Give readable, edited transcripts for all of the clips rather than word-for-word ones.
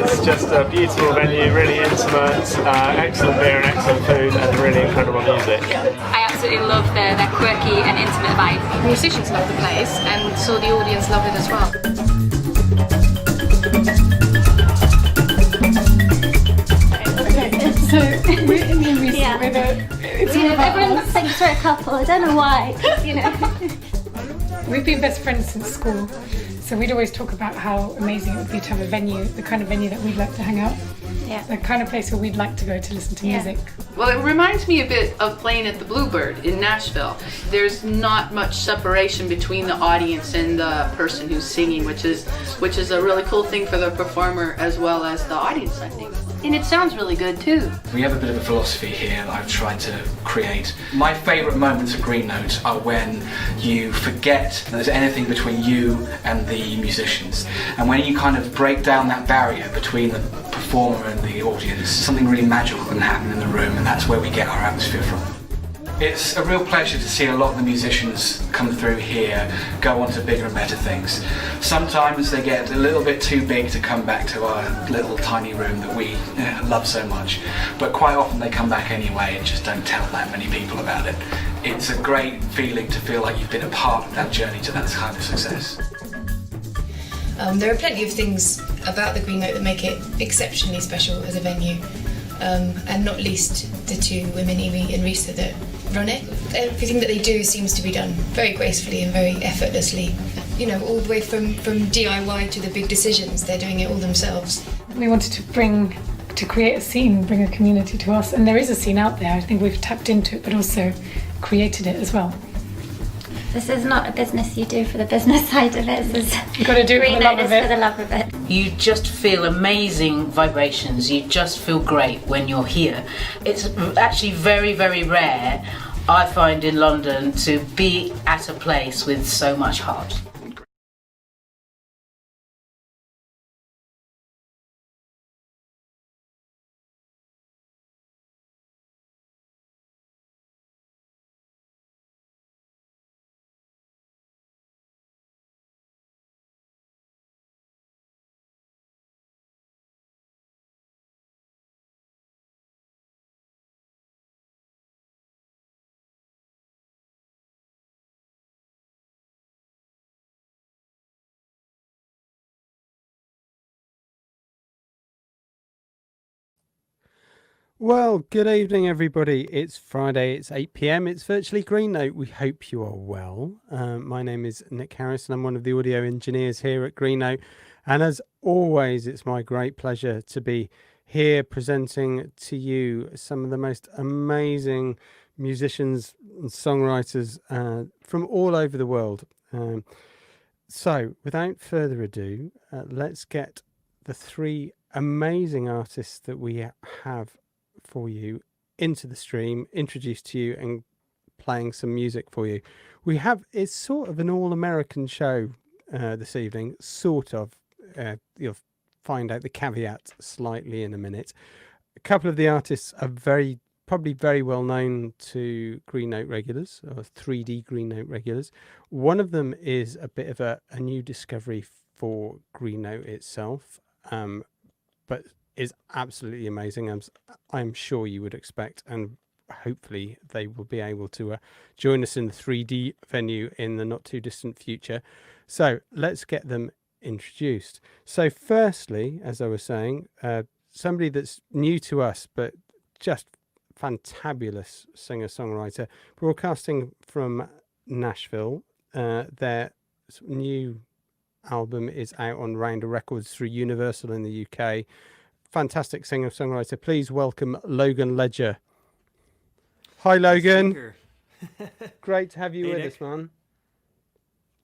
is just a beautiful venue, really intimate, excellent beer and excellent food, and really incredible music. I absolutely love their quirky and intimate vibe. The musicians love the place, and so the audience love it as well. So we're in the music everyone thinks we're a couple. I don't know why. We've been best friends since school, so we'd always talk about how amazing it would be to have a venue, the kind of venue that we'd like to hang out. Yeah. The kind of place where we'd like to go to listen to music. Well, it reminds me a bit of playing at the Bluebird in Nashville. There's not much separation between the audience and the person who's singing, which is a really cool thing for the performer as well as the audience, I think. And it sounds really good too. We have a bit of a philosophy here that I've tried to create. My favourite moments at Green Note are when you forget that there's anything between you and the musicians. And when you kind of break down that barrier between the performer and the audience, something really magical can happen in the room, and that's where we get our atmosphere from. It's a real pleasure to see a lot of the musicians come through here go on to bigger and better things. Sometimes they get a little bit too big to come back to our little tiny room that we love so much, but quite often they come back anyway and just don't tell that many people about it. It's a great feeling to feel like you've been a part of that journey to that kind of success. There are plenty of things about the Green Note that make it exceptionally special as a venue, and not least the two women, Evie and Risa, that run it. Everything that they do seems to be done very gracefully and very effortlessly. All the way from DIY to the big decisions, they're doing it all themselves. We wanted to create a scene, bring a community to us, and there is a scene out there. I think we've tapped into it, but also created it as well. This is not a business you do for the business side of it. You've got to do it for the love of it. For the love of it. You just feel amazing vibrations. You just feel great when you're here. It's actually very, very rare, I find, in London to be at a place with so much heart. Well, good evening, everybody. It's Friday, it's 8 p.m. It's virtually Green Note. We hope you are well. My name is Nick Harris, and I'm one of the audio engineers here at Green Note. And as always, it's my great pleasure to be here presenting to you some of the most amazing musicians and songwriters from all over the world. So, without further ado, let's get the three amazing artists that we have for you into the stream, introduced to you, and playing some music for you. It's sort of an all-American show this evening, sort of. You'll find out the caveat slightly in a minute. A couple of the artists are probably very well known to Green Note regulars, or 3D Green Note regulars. One of them is a bit of a new discovery for Green Note itself, but is absolutely amazing, as I'm sure you would expect, and hopefully they will be able to join us in the 3D venue in the not too distant future. So let's get them introduced. So firstly, as I was saying, somebody that's new to us but just fantabulous singer-songwriter, broadcasting from Nashville. Their new album is out on Rounder Records through Universal in the UK. Fantastic singer-songwriter. Please welcome Logan Ledger. Hi, Logan. Great to have you with us, man.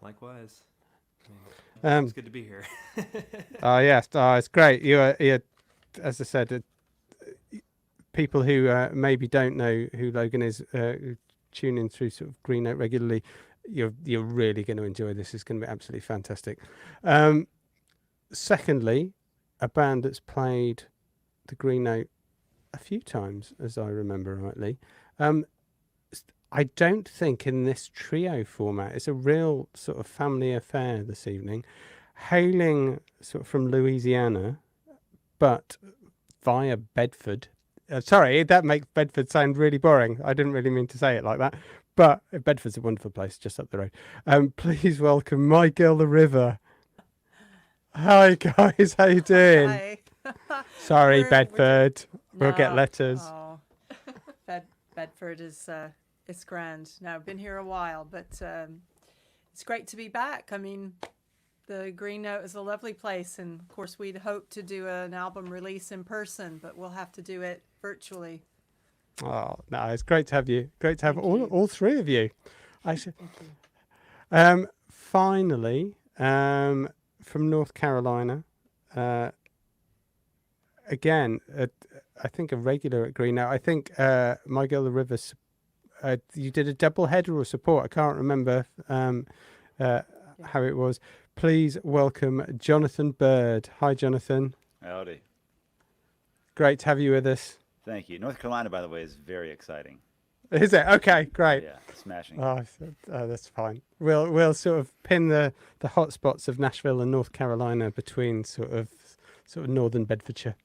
Likewise. It's good to be here. Yes. It's great. You're, as I said, people who maybe don't know who Logan is, who tune in through sort of Green Note regularly, you're really going to enjoy this. It's going to be absolutely fantastic. Secondly, a band that's played the Green Note a few times, as I remember rightly. I don't think in this trio format. It's a real sort of family affair this evening. Hailing sort of from Louisiana, but via Bedford. Sorry, that makes Bedford sound really boring. I didn't really mean to say it like that. But Bedford's a wonderful place just up the road. Please welcome my girl, the river. Hi, guys. How you doing? Hi. Sorry, Bedford. We'll get letters. Oh. Bedford is it's grand. Now, I've been here a while, but it's great to be back. I mean, the Green Note is a lovely place, and of course we'd hoped to do an album release in person, but we'll have to do it virtually. Oh, no, it's great to have you. Great to have all three of you. Finally, from North Carolina, again, I think a regular at Green Note. I think My Girl the River, you did a double header or support. I can't remember how it was. Please welcome Jonathan Byrd. Hi, Jonathan. Howdy. Great to have you with us. Thank you. North Carolina, by the way, is very exciting. Is it? Okay, great. Yeah, smashing. Oh, that's fine. We'll sort of pin the hot spots of Nashville and North Carolina between sort of northern Bedfordshire.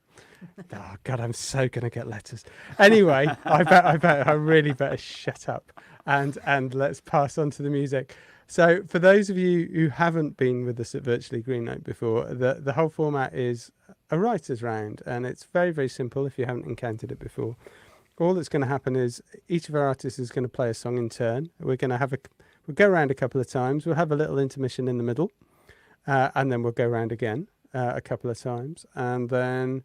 Oh God, I'm so gonna get letters. Anyway, I really better shut up and let's pass on to the music. So for those of you who haven't been with us at Virtually Green Note before, the whole format is a writer's round, and it's very, very simple if you haven't encountered it before. All that's going to happen is each of our artists is going to play a song in turn. We'll go around a couple of times. We'll have a little intermission in the middle, and then we'll go around again a couple of times, and then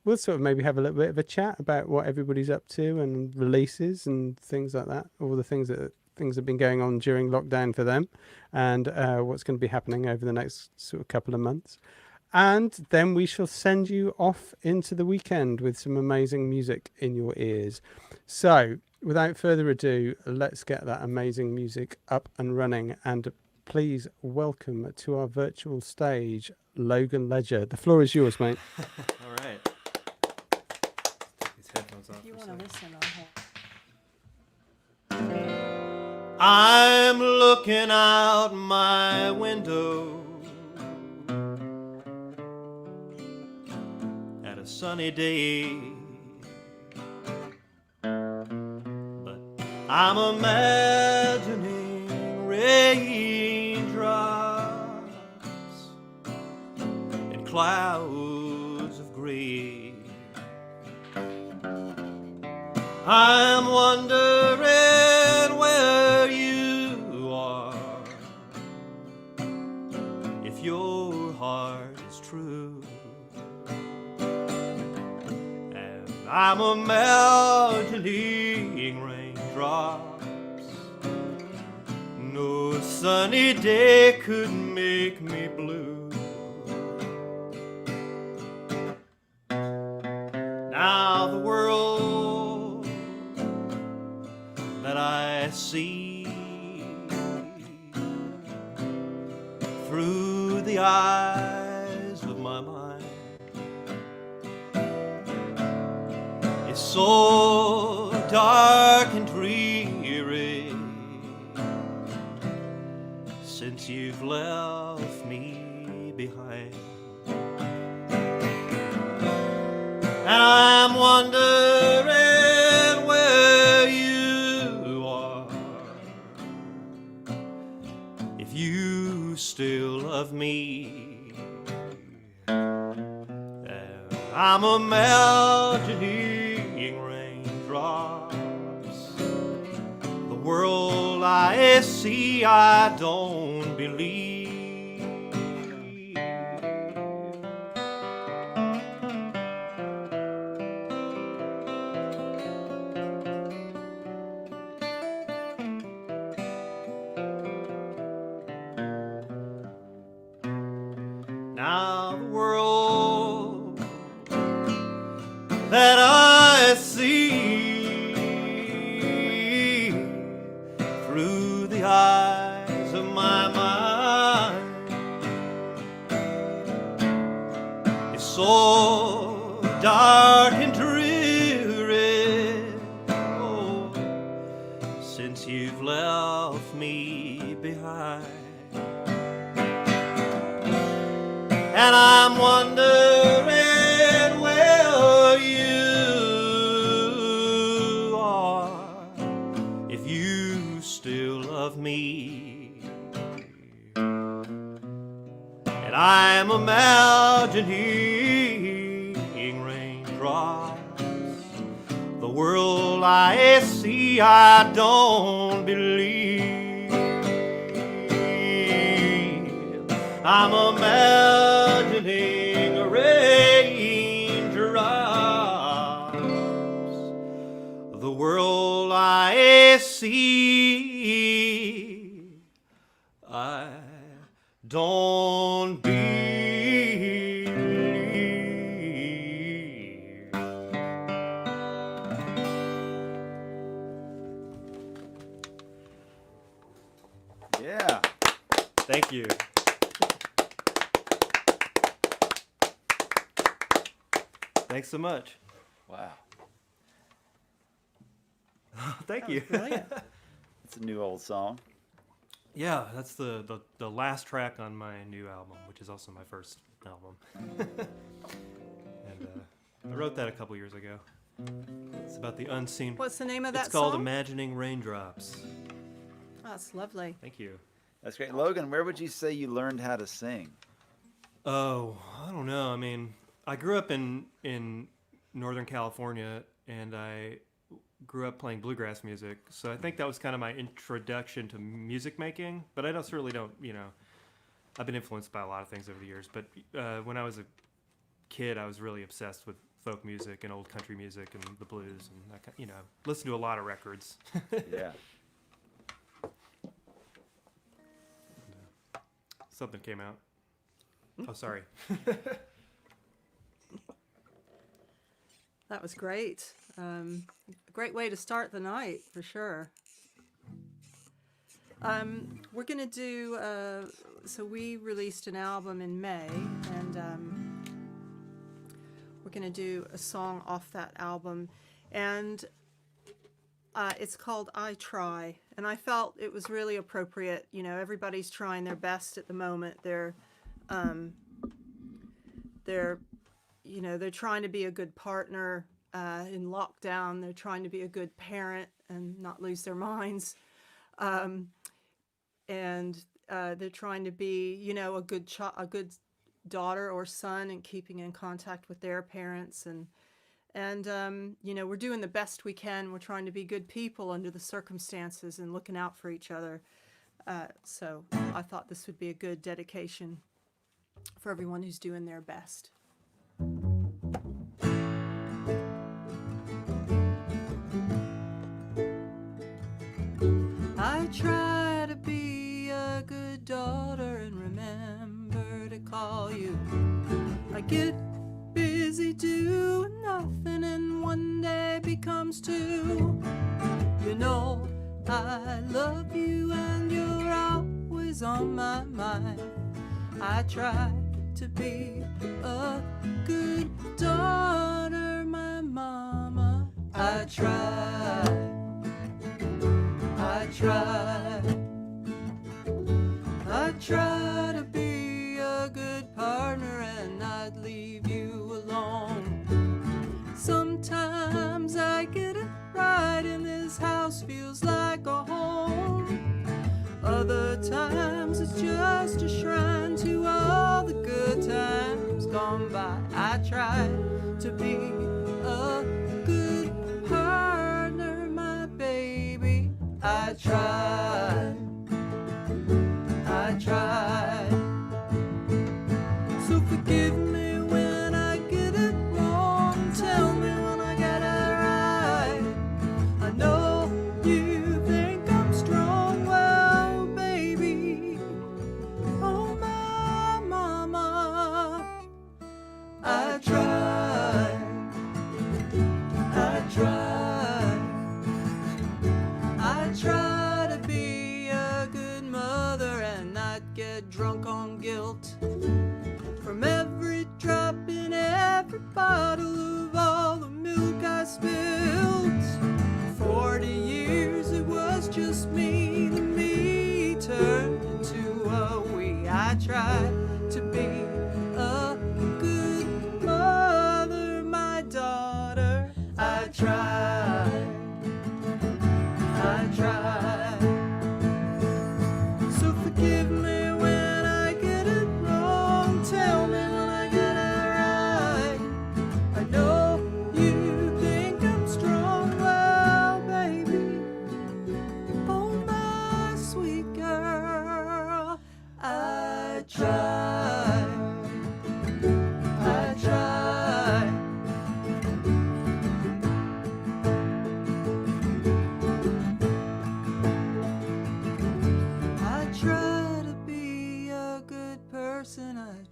we'll sort of maybe have a little bit of a chat about what everybody's up to and releases and things like that, all the things that have been going on during lockdown for them, and what's going to be happening over the next sort of couple of months. And then we shall send you off into the weekend with some amazing music in your ears. So without further ado, let's get that amazing music up and running. And please welcome to our virtual stage, Logan Ledger. The floor is yours, mate. All right. Take these headphones off. If you want to listen, I'm looking out my window at a sunny day, but I'm imagining raindrops and clouds of gray. I'm wondering where you are, if your heart is true. And I'm imagining raindrops. No sunny day could make me blue. Now the world that I see through the eyes of my mind is so dark and dreary since you've left me behind. And I'm wondering where you are, if you still love me. And I'm imagining raindrops. The world I see, I don't believe. Now the world that I see through the eyes of my mind is so dark and dreary, oh, since you've left me behind. And I'm wondering of me. And I'm imagining raindrops. The world I see, I don't believe. I'm imagining raindrops. The world I see, I don't believe. Yeah. Thank you. Thanks so much. Wow. Thank you. It's a new old song. Yeah, that's the last track on my new album, which is also my first album. And I wrote that a couple years ago. It's about the unseen. What's the name of that It's called song? Imagining Raindrops. Oh, that's lovely. Thank you. That's great. Logan, where would you say you learned how to sing? Oh, I don't know. I mean, I grew up in Northern California, and I grew up playing bluegrass music. So I think that was kind of my introduction to music making. But I certainly don't, I've been influenced by a lot of things over the years. But when I was a kid, I was really obsessed with folk music and old country music and the blues, and that kind, listened to a lot of records. Yeah. Something came out. Oh, sorry. That was great. A great way to start the night, for sure. We're going to do, so we released an album in May, and we're going to do a song off that album. And it's called I Try. And I felt it was really appropriate. Everybody's trying their best at the moment. They're trying to be a good partner in lockdown. They're trying to be a good parent and not lose their minds. And they're trying to be, a good daughter or son and keeping in contact with their parents. And we're doing the best we can. We're trying to be good people under the circumstances and looking out for each other. So I thought this would be a good dedication for everyone who's doing their best. I try to be a good daughter and remember to call you. I get busy doing nothing and one day becomes two. I love you and you're always on my mind. I try to be a good daughter, my mama. I try to be a good partner and I'd leave you alone. Sometimes I get it right and this house feels like a home. Other times it's just a shrine to all the good times gone by. I try to be a good partner, my baby. I try. So forgive me when I get it wrong. Tell me when I get it right. I know you think I'm strong. Well, baby, oh my mama, I try. I try to be a good mother and not get drunk on guilt from every drop in every bottle of all the milk I spilled. 40 years it was just me, the me turned into a we. I tried to be a good mother, my daughter. I tried.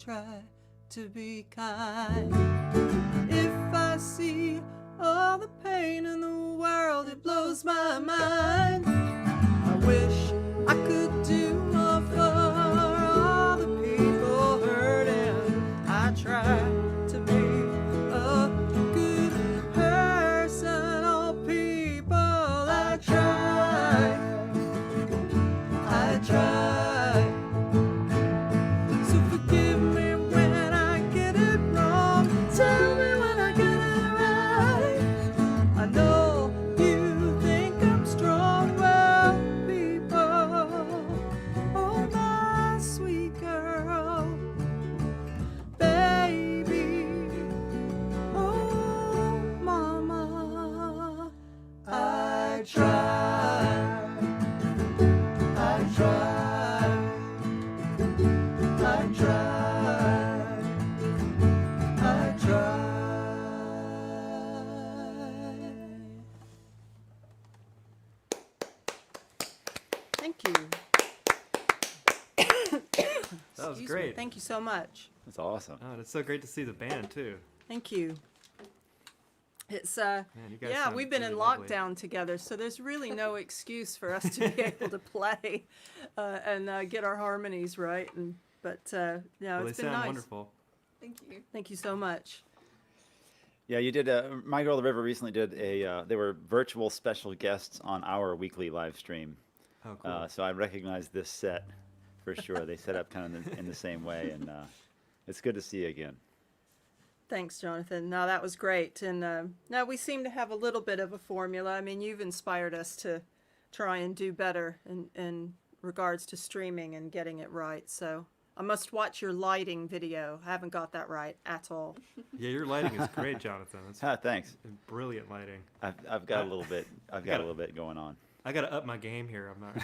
try to be kind. If I see all the pain in the world, it blows my mind. I wish I could do more for all the people hurting. I try to be a good person, all people. I try. So forgive me when I get it wrong. Tell me when I get it right. I know you think I'm strong, well, people. Oh, my sweet girl, baby. Oh, mama, I try. I try. Thank you. That was Excuse me. great. Thank you so much. That's awesome. Oh, it's so great to see the band too. Thank you. It's Man, you guys yeah, sound we've been in really lovely. lockdown together, so there's really no excuse for us to be able to play and get our harmonies right. But no, Well, it's they been sound nice. wonderful. Thank you. Thank you so much. Yeah, you did. My Girl the River recently did a. They were virtual special guests on our weekly live stream. Oh, cool. So I recognize this set for sure. They set up kind of in the same way, and it's good to see you again. Thanks, Jonathan. No, that was great. And now we seem to have a little bit of a formula. I mean, you've inspired us to try and do better in regards to streaming and getting it right. So I must watch your lighting video. I haven't got that right at all. Yeah, your lighting is great, Jonathan. It's Thanks. brilliant lighting. I've got a little bit. I've got a little bit going on. I got to up my game here. I'm not.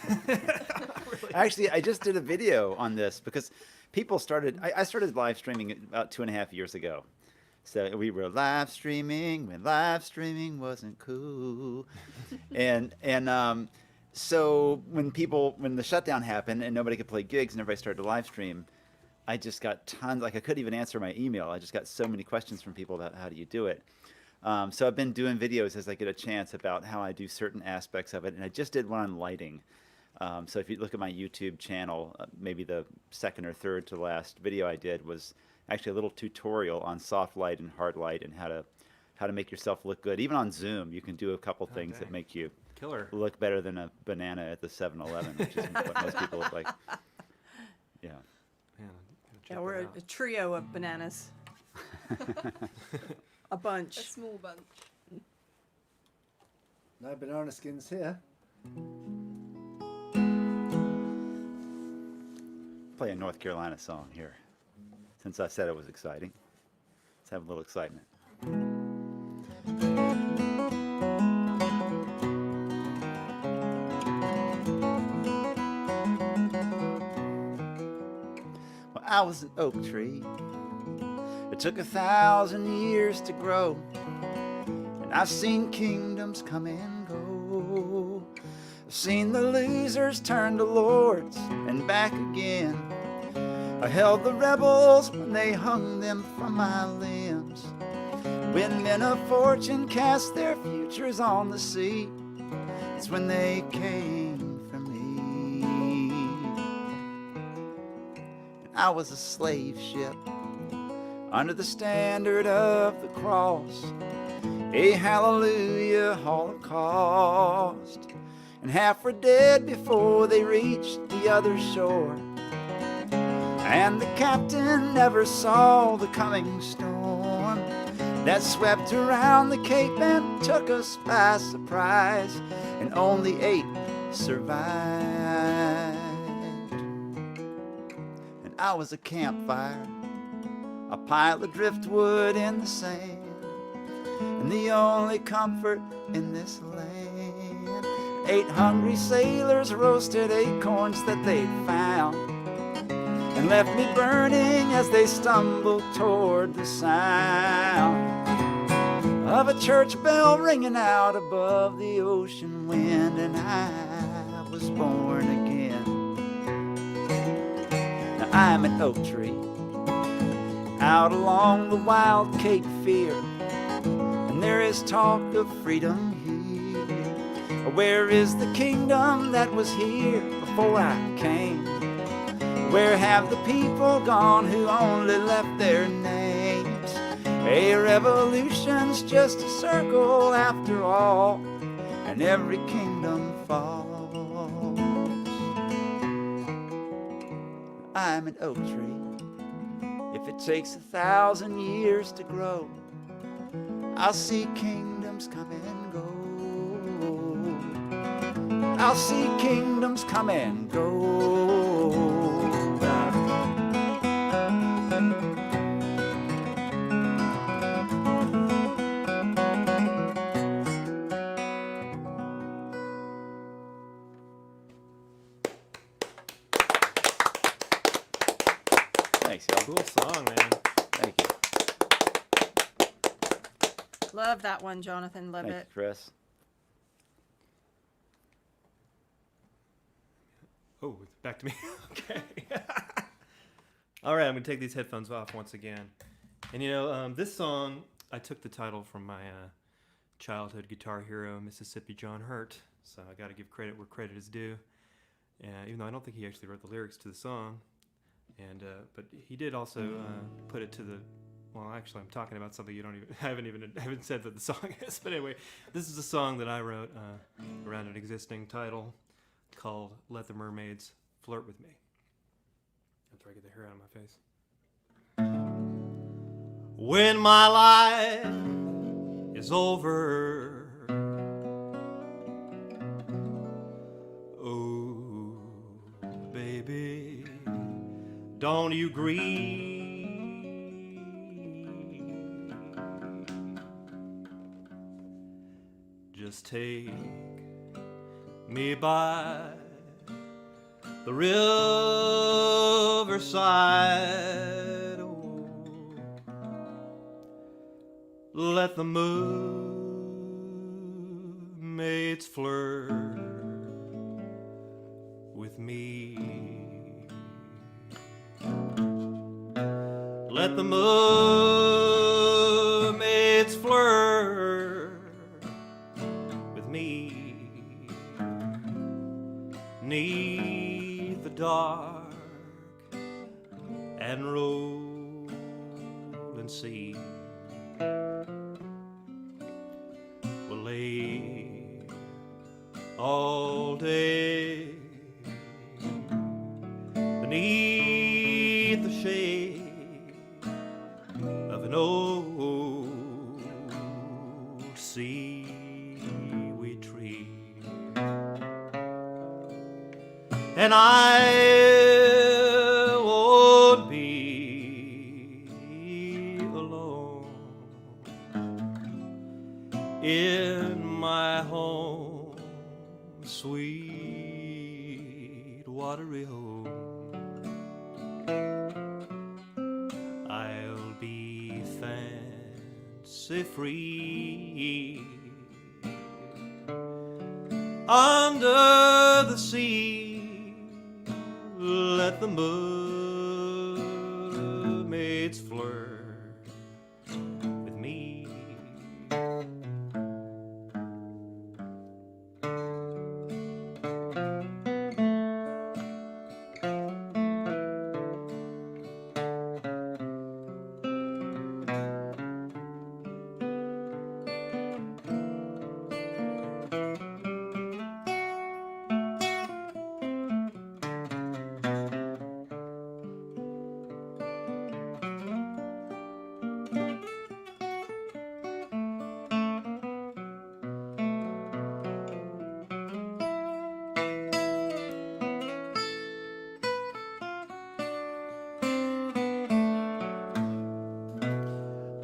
Actually, I just did a video on this because people started. I started live streaming about 2.5 years ago. So we were live streaming when live streaming wasn't cool, and so when the shutdown happened and nobody could play gigs and everybody started to live stream, I just got tons. Like I couldn't even answer my email. I just got so many questions from people about how do you do it. So I've been doing videos as I get a chance about how I do certain aspects of it, and I just did one on lighting. So if you look at my YouTube channel, maybe the second or third to last video I did was actually a little tutorial on soft light and hard light and how to make yourself look good. Even on Zoom, you can do a couple things that make you look better than a banana at the 7-Eleven, which is what most people look like. Yeah. Man, Yeah, we're a trio of bananas. A bunch. A small bunch. No banana skins here. Play a North Carolina song here. Since I said it was exciting, let's have a little excitement. Well, I was an oak tree. It took 1,000 years to grow, and I've seen kingdoms come and go. I've seen the losers turn to lords and back again. I held the rebels when they hung them from my limbs. When men of fortune cast their futures on the sea, it's when they came for me. And I was a slave ship under the standard of the cross, a hallelujah holocaust. And half were dead before they reached the other shore. And the captain never saw the coming storm that swept around the Cape and took us by surprise, and only 8 survived. And I was a campfire, a pile of driftwood in the sand, and the only comfort in this land. 8 hungry sailors roasted acorns that they'd found and left me burning as they stumbled toward the sound of a church bell ringing out above the ocean wind. And I was born again. Now I'm an oak tree out along the wild Cape Fear, and there is talk of freedom here. Where is the kingdom that was here before I came? Where have the people gone who only left their names? A revolution's just a circle after all, and every kingdom falls. I'm an oak tree. If it takes 1,000 years to grow, I'll see kingdoms come and go. I'll see kingdoms come and go. Thanks, y'all. Cool song, man. Thank you. Love that one, Jonathan. Love Thank it. you, Chris. Oh, it's back to me. Okay. All right, I'm going to take these headphones off once again. And you know, this song, I took the title from my childhood guitar hero, Mississippi John Hurt. So I got to give credit where credit is due. Even though I don't think he actually wrote the lyrics to the song. And but he did also put it to the. Well, actually, I'm talking about something you don't even haven't said that the song is. But anyway, this is a song that I wrote around an existing title called "Let the Mermaids Flirt with Me." After I get the hair out of my face. When my life is over, oh baby, don't you grieve. Just take me by the riverside. Oh, let the mermaids flirt with me. Let the mermaids flirt with me. Neath the dark and rolling sea, we'll lay all day beneath the shade of an old seaweed tree. And I won't be alone in my home, sweet watery home. I'll be fancy free under the sea. Let the mermaids flirt with me.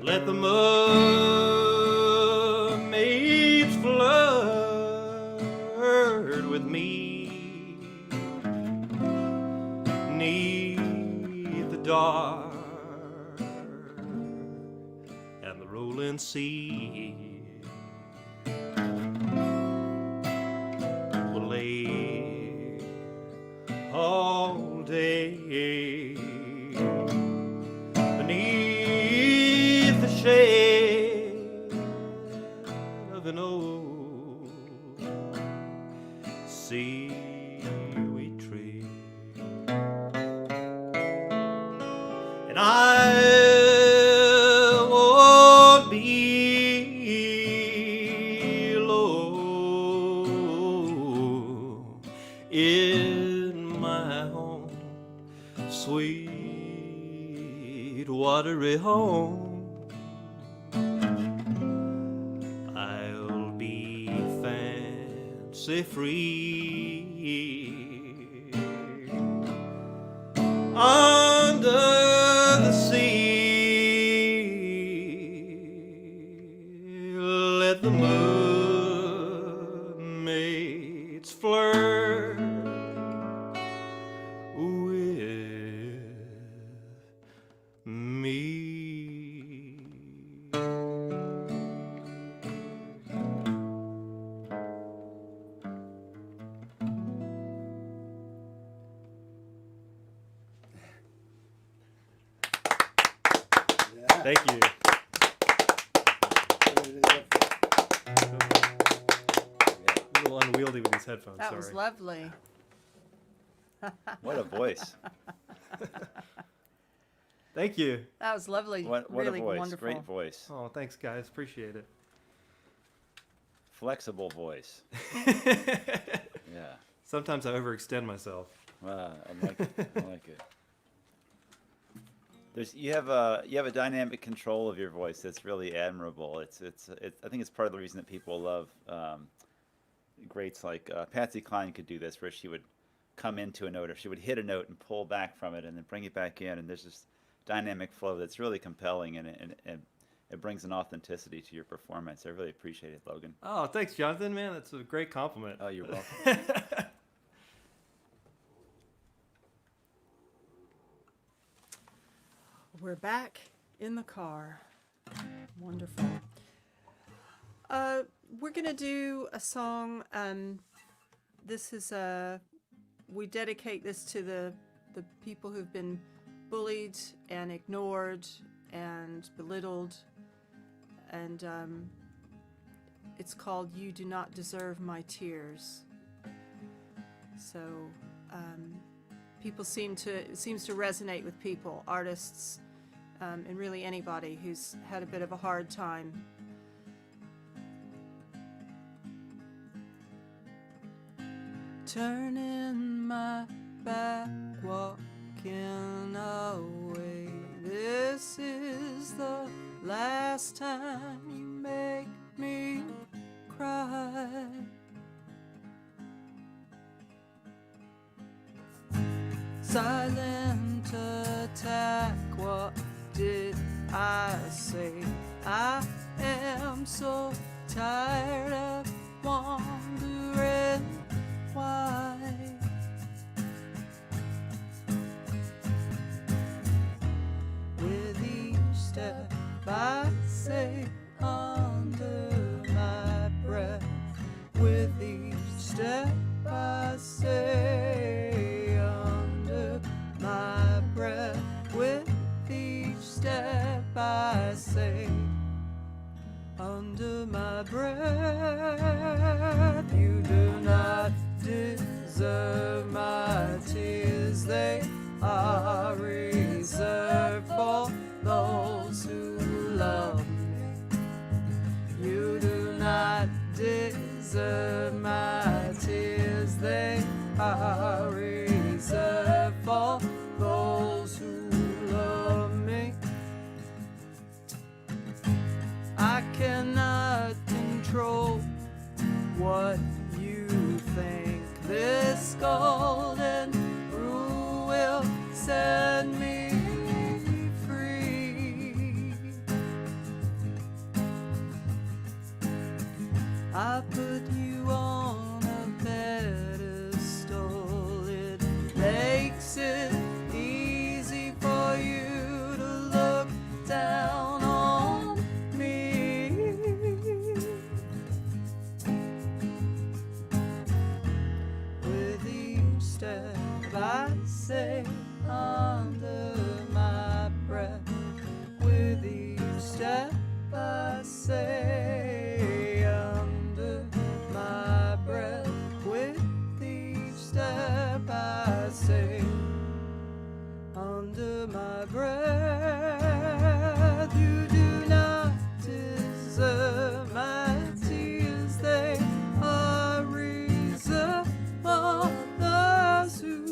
Let the mermaids flirt with me. Neath the dark and the rolling sea, we'll lay all day beneath my home, sweet watery home. I'll be fancy free under the sea. Let the mermaids flirt with me. Thank you. A little unwieldy with these headphones. That sorry. was lovely. What a voice. Thank you. That was lovely. What really a voice. wonderful. Great voice. Oh, thanks, guys. Appreciate it. Flexible voice. Yeah. Sometimes I overextend myself. I like it. I like it. You have a dynamic control of your voice that's really admirable. I think it's part of the reason that people love greats like Patsy Cline could do this, where she would come into a note, or she would hit a note and pull back from it and then bring it back in, and there's this dynamic flow that's really compelling, and it brings an authenticity to your performance. I really appreciate it, Logan. Oh, thanks, Jonathan, man. That's a great compliment. Oh, you're welcome. We're back in the car. Wonderful. We're gonna do a song. This is we dedicate this to the people who've been bullied and ignored and belittled, and it's called "You Do Not Deserve My Tears." So people it seems to resonate with people, artists, and really anybody who's had a bit of a hard time. Turning my back, walking away. This is the last time you make me cry. Silent attack, what did I say? I am so tired of wondering why. With each step I say under my breath, with each step I say under my breath, with each step I say under my breath. You do not deserve my tears, they are reserved for those who love me. You do not deserve my tears, they are reserved for those who love me. I cannot control what you think. This golden rule will set me free. I put you on a pedestal. It makes it easy for you to look down on me. With each step I say under my breath, with each step I say under my breath, with each step I say under my breath. You do not deserve my tears, they are reserved for those who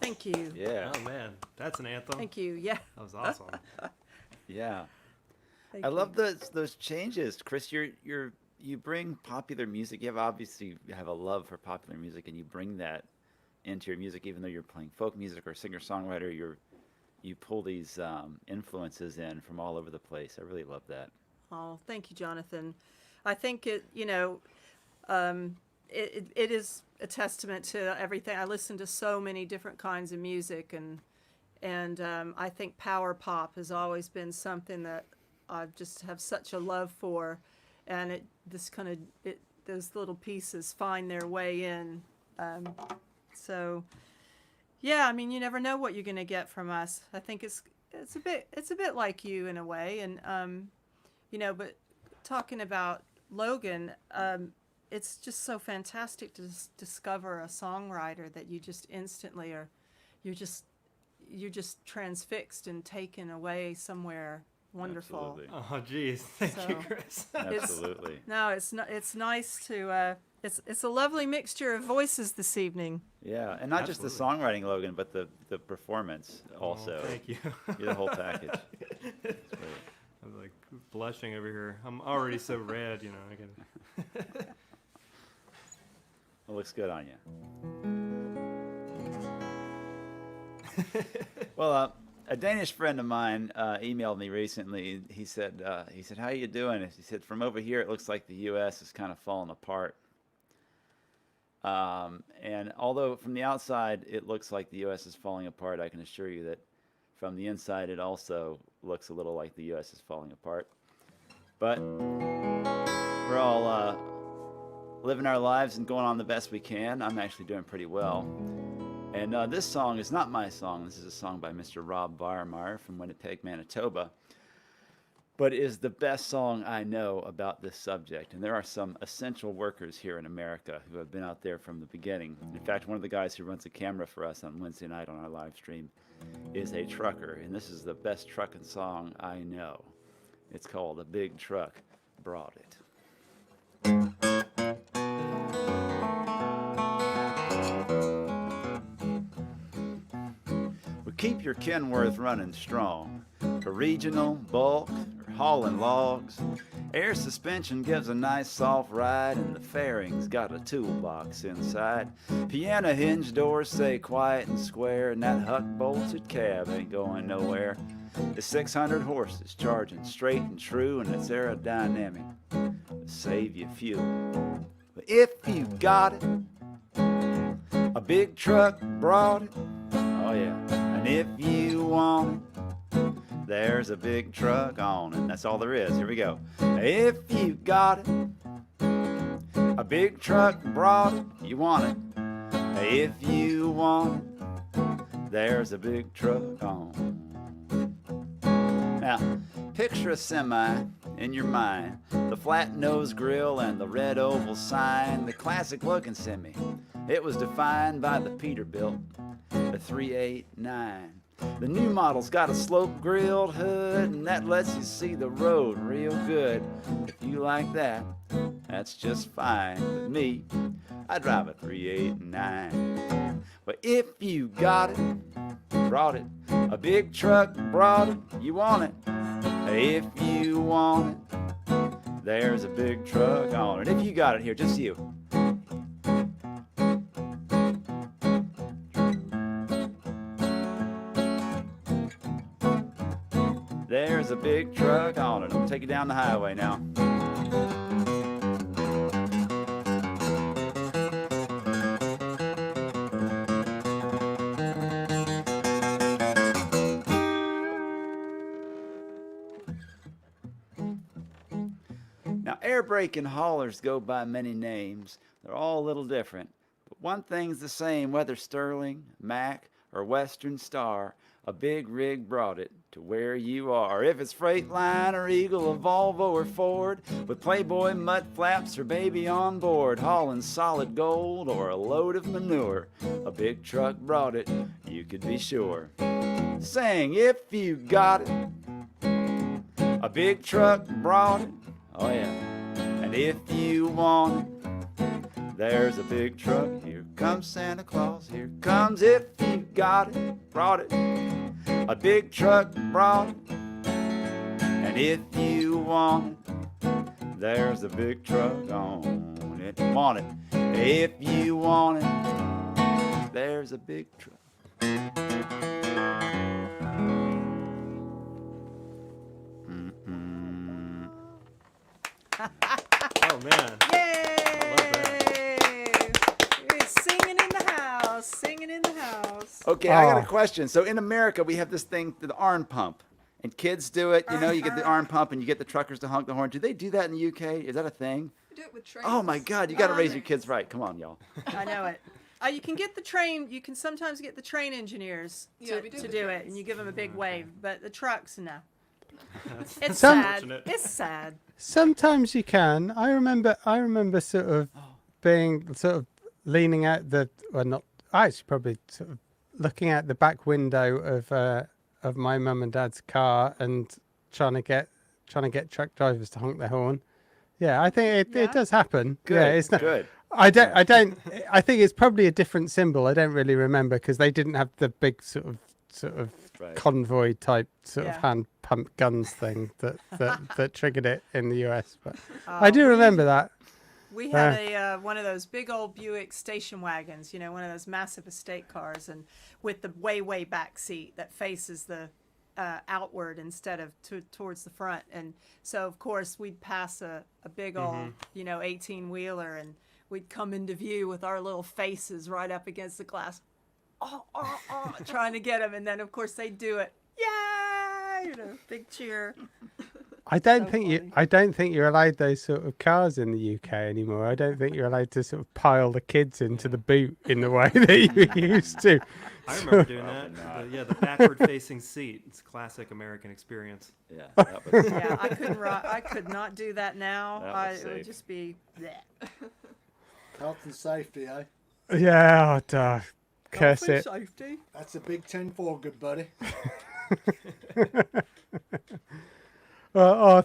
Thank you. Yeah. Oh man, that's an anthem. Thank you. Yeah. That was awesome. Yeah. Thank I you. love those changes, Chris. You bring popular music. You have a love for popular music, and you bring that into your music, even though you're playing folk music or singer-songwriter. You pull these influences in from all over the place. I really love that. Oh, thank you, Jonathan. I think it is a testament to everything. I listen to so many different kinds of music, and I think power pop has always been something that I just have such a love for, and those little pieces find their way in. So, yeah, I mean, you never know what you're going to get from us. I think it's a bit like you in a way, and but talking about Logan, it's just so fantastic to discover a songwriter that you just instantly you're just transfixed and taken away somewhere wonderful. Absolutely. Oh, geez, thank you, Chris. Absolutely. It's nice to it's a lovely mixture of voices this evening. Yeah, and not just the songwriting, Logan, but the performance also. Oh, thank you. You're the whole package. It's great. I'm like blushing over here. I'm already so red, I can. It looks good on you. Well, a Danish friend of mine emailed me recently. He said, "How you doing?" He said, "From over here, it looks like the U.S. is kind of falling apart." And although from the outside it looks like the U.S. is falling apart, I can assure you that from the inside it also looks a little like the U.S. is falling apart. But we're all living our lives and going on the best we can. I'm actually doing pretty well. And this song is not my song. This is a song by Mr. Rob Barmeyer from Winnipeg, Manitoba. But it is the best song I know about this subject. And there are some essential workers here in America who have been out there from the beginning. In fact, one of the guys who runs a camera for us on Wednesday night on our live stream is a trucker. And this is the best trucking song I know. It's called "A Big Truck Brought It." Well, keep your Kenworth running strong. For regional, bulk, or hauling logs. Air suspension gives a nice soft ride, and the fairing's got a toolbox inside. Piano hinge doors stay quiet and square, and that huck-bolted cab ain't going nowhere. It's 600 horses charging straight and true, and it's aerodynamic to save you fuel. But if you got it, a big truck brought it. Oh yeah. And if you want it, there's a big truck on it. That's all there is. Here we go. If you got it, a big truck brought it. You want it. If you want it, there's a big truck on it. Now, picture a semi in your mind. The flat nose grill and the red oval sign. The classic looking semi. It was defined by the Peterbilt, the 389. The new model's got a slope-grilled hood, and that lets you see the road real good. If you like that, that's just fine with me. I drive a 389. But if you got it, brought it, a big truck brought it, you want it. If you want it, there's a big truck on it. If you got it here, just you. There's a big truck on it. I'm gonna take you down the highway now. Now, air brake and haulers go by many names. They're all a little different. But one thing's the same, whether Sterling, Mack, or Western Star, a big rig brought it to where you are. If it's Freightliner, Eagle, a Volvo, or Ford, with Playboy mud flaps or baby on board, hauling solid gold or a load of manure, a big truck brought it, you could be sure. Saying, if you got it, a big truck brought it, oh yeah. And if you want it, There's a big truck, here comes Santa Claus, here comes if you got it, brought it. A big truck brought it, and if you want it, there's a big truck on it. Want it, if you want it, there's a big truck. Oh man. Yay! We're singing in the house, singing in the house. Okay, I got a question. So in America, we have this thing, the arm pump. And kids do it. You know, you get the arm pump and you get the truckers to honk the horn. Do they do that in the UK? Is that a thing? We do it with trains. Oh my God, you got to raise your kids right. Come on, y'all. I know it. You can get the train. You can sometimes get the train engineers to do it, and you give them a big wave. But the trucks, no. It's sad. It's sad. Sometimes you can. I remember sort of being sort of leaning out the, well, not. I actually probably sort of looking out the back window of my mum and dad's car and trying to get truck drivers to honk their horn. Yeah, I think it does happen. Good. Yeah, it's not Good. I think it's probably a different symbol. I don't really remember because they didn't have the big sort of convoy type sort of hand pump guns thing that triggered it in the US. But I do remember that. We had one of those big old Buick station wagons, you know, one of those massive estate cars, and with the way back seat that faces the outward instead of towards the front. And so, of course, we'd pass a big old, 18-wheeler, and we'd come into view with our little faces right up against the glass, trying to get them. And then, of course, they'd do it. Yay! Big cheer. I don't think you're allowed those sort of cars in the UK anymore. I don't think you're allowed to sort of pile the kids into the boot in the way that you used to. I remember doing that. The backward-facing seat. It's a classic American experience. Yeah. I could not do that now. It would just be bleh. Health and safety, eh? Yeah, curse Health and it. Safety. That's a big 10-4, good buddy.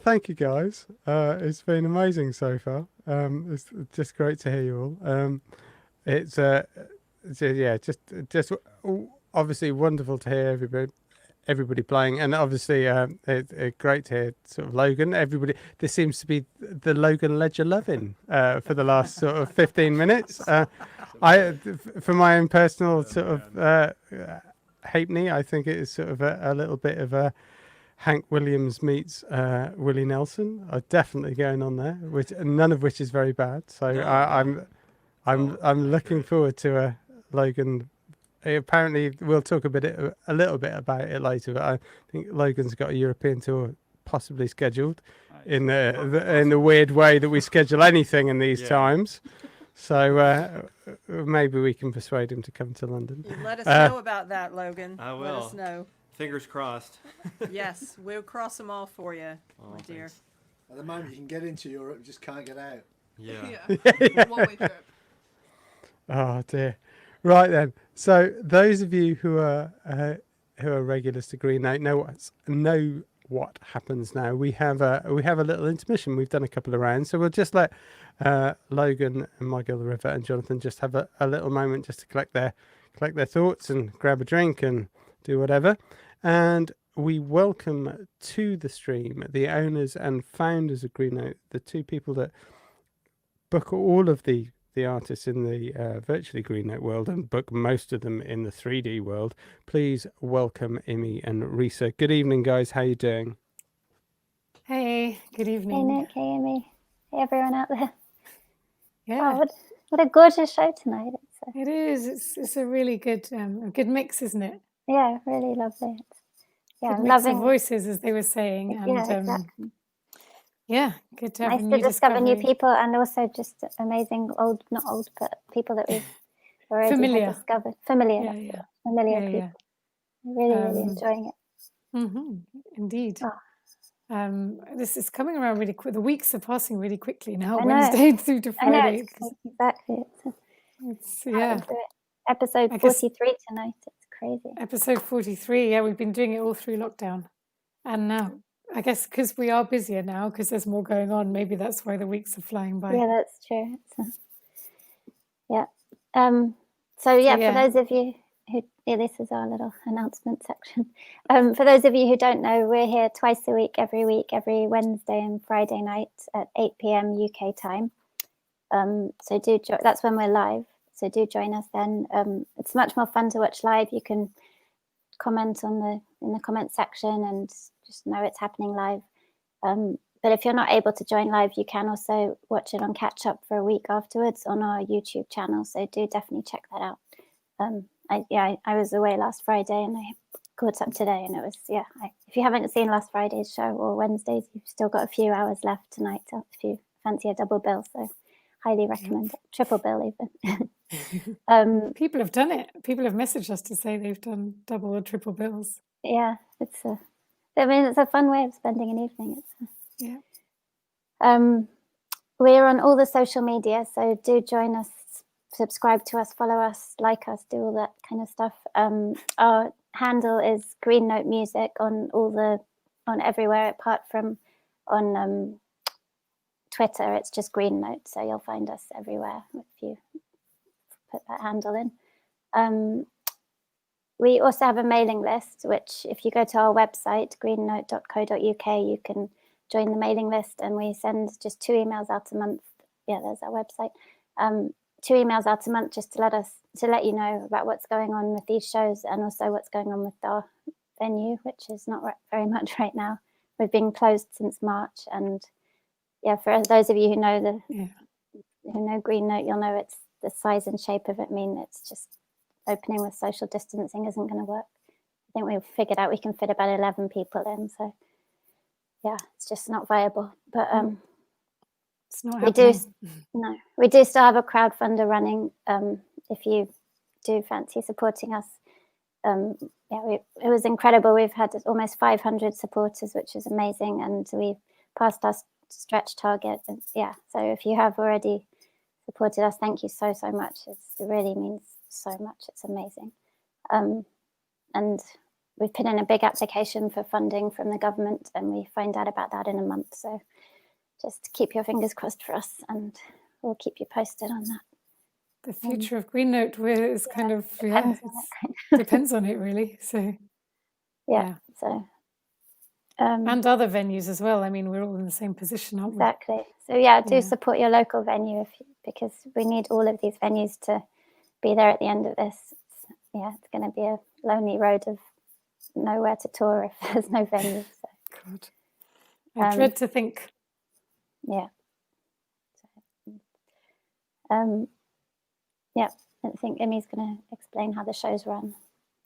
Thank you guys. It's been amazing so far. It's just great to hear you all. It's just obviously wonderful to hear everybody playing, and obviously it's great to hear sort of Logan. Everybody, this seems to be the Logan Ledger loving for the last sort of 15 minutes. For my own personal sort of halfpenny, I think it is sort of a little bit of a Hank Williams meets Willie Nelson are definitely going on there, which none of which is very bad. So I'm looking forward to Logan. Apparently, we'll talk a little bit about it later. But I think Logan's got a European tour possibly scheduled in the weird way that we schedule anything in these times. So maybe we can persuade him to come to London. Let us know about that, Logan. I will. Let us know. Fingers crossed. Yes, we'll cross them all for you, my dear. Thanks. At the moment, you can get into Europe, you just can't get out. Yeah. One-way trip. Oh dear. Right then. So those of you who are regulars to Green Note know what happens now. We have a little intermission. We've done a couple of rounds, so we'll just let Logan and Michael the River and Jonathan just have a little moment just to collect their thoughts and grab a drink and do whatever. And we welcome to the stream the owners and founders of Green Note, the two people that book all of the artists in the virtually Green Note world and book most of them in the 3D world. Please welcome Imi and Risa. Good evening, guys. How you doing? Hey, good evening. Hey Nick, hey Amy, hey everyone out there. Yeah. Oh, what a gorgeous show tonight. It is. It's a really good mix, isn't it? Yeah, really lovely. Yeah, Good mix loving of voices, as they were saying. And, yeah, exactly. Yeah, good to have Nice a to new discover new discovery. people, and also just amazing not old, but people that we've already Familiar. had discovered. Familiar, Yeah, yeah. familiar Yeah, people. Really enjoying it. Mm-hmm. Indeed. Oh. This is coming around really quick. The weeks are passing really quickly now. I know. Wednesday through to I know, Friday. exactly. It's How yeah. to do it. Episode I guess- 43 tonight. It's crazy. Episode 43. Yeah, we've been doing it all through lockdown, and now I guess because we are busier now because there's more going on. Maybe that's why the weeks are flying by. Yeah, that's true. So for those of you who, this is our little announcement section. For those of you who don't know, we're here twice a week, every Wednesday and Friday night at 8 p.m. UK time. So that's when we're live. So do join us then. It's much more fun to watch live. You can comment in the comment section and just know it's happening live. But if you're not able to join live, you can also watch it on catch up for a week afterwards on our YouTube channel. So do definitely check that out. I was away last Friday and I caught up today, and it was if you haven't seen last Friday's show or Wednesday's, you've still got a few hours left tonight if you fancy a double bill. So highly recommend it. Triple bill even. People have done it. People have messaged us to say they've done double or triple bills. Yeah, it's a fun way of spending an evening. We're on all the social media, so do join us, subscribe to us, follow us, like us, do all that kind of stuff. Our handle is Green Note Music on everywhere apart from on Twitter. It's just Green Note, so you'll find us everywhere if you put that handle in. We also have a mailing list, which if you go to our website, greennote.co.uk, you can join the mailing list, and we send just 2 emails out a month. Yeah, there's our website. 2 emails out a month just to let you know about what's going on with these shows, and also what's going on with our venue, which is not very much right now. We've been closed since March, and for those of you who know who know Green Note, you'll know it's the size and shape of it. It's just opening with social distancing isn't going to work. I think we've figured out we can fit about 11 people in, so it's just not viable. But it's not we do still have a crowdfunder running. If you do fancy supporting us, it was incredible. We've had almost 500 supporters, which is amazing, and we've passed our stretch target. And so if you have already supported us, thank you so much. It really means so much. It's amazing. And we've put in a big application for funding from the government, and we find out about that in a month. So just keep your fingers crossed for us, and we'll keep you posted on that. The future of Green Note is kind of depends on it really. So so and other venues as well. I mean, we're all in the same position, aren't we? Exactly. So do support your local venue because we need all of these venues to be there at the end of this. It's going to be a lonely road of nowhere to tour if there's no venues. So. God, I dread to think. I think Emmy's going to explain how the show's run.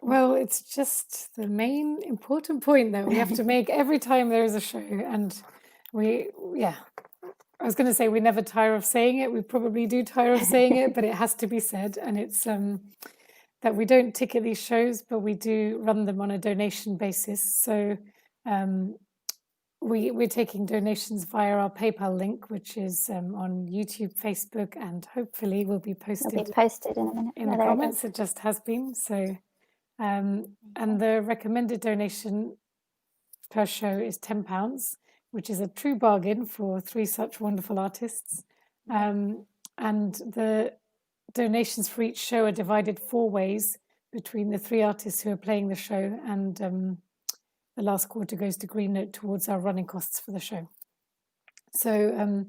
Well, it's just the main important point that we have to make every time there is a show, and I was going to say we never tire of saying it. We probably do tire of saying it, but it has to be said, and it's that we don't ticket these shows, but we do run them on a donation basis. So we're taking donations via our PayPal link, which is on YouTube, Facebook, and hopefully will be posted. It'll be posted in a minute. In the comments, it just has been. So, and the recommended donation per show is £10, which is a true bargain for 3 such wonderful artists. And the donations for each show are divided 4 ways between the 3 artists who are playing the show, and the last quarter goes to Green Note towards our running costs for the show. So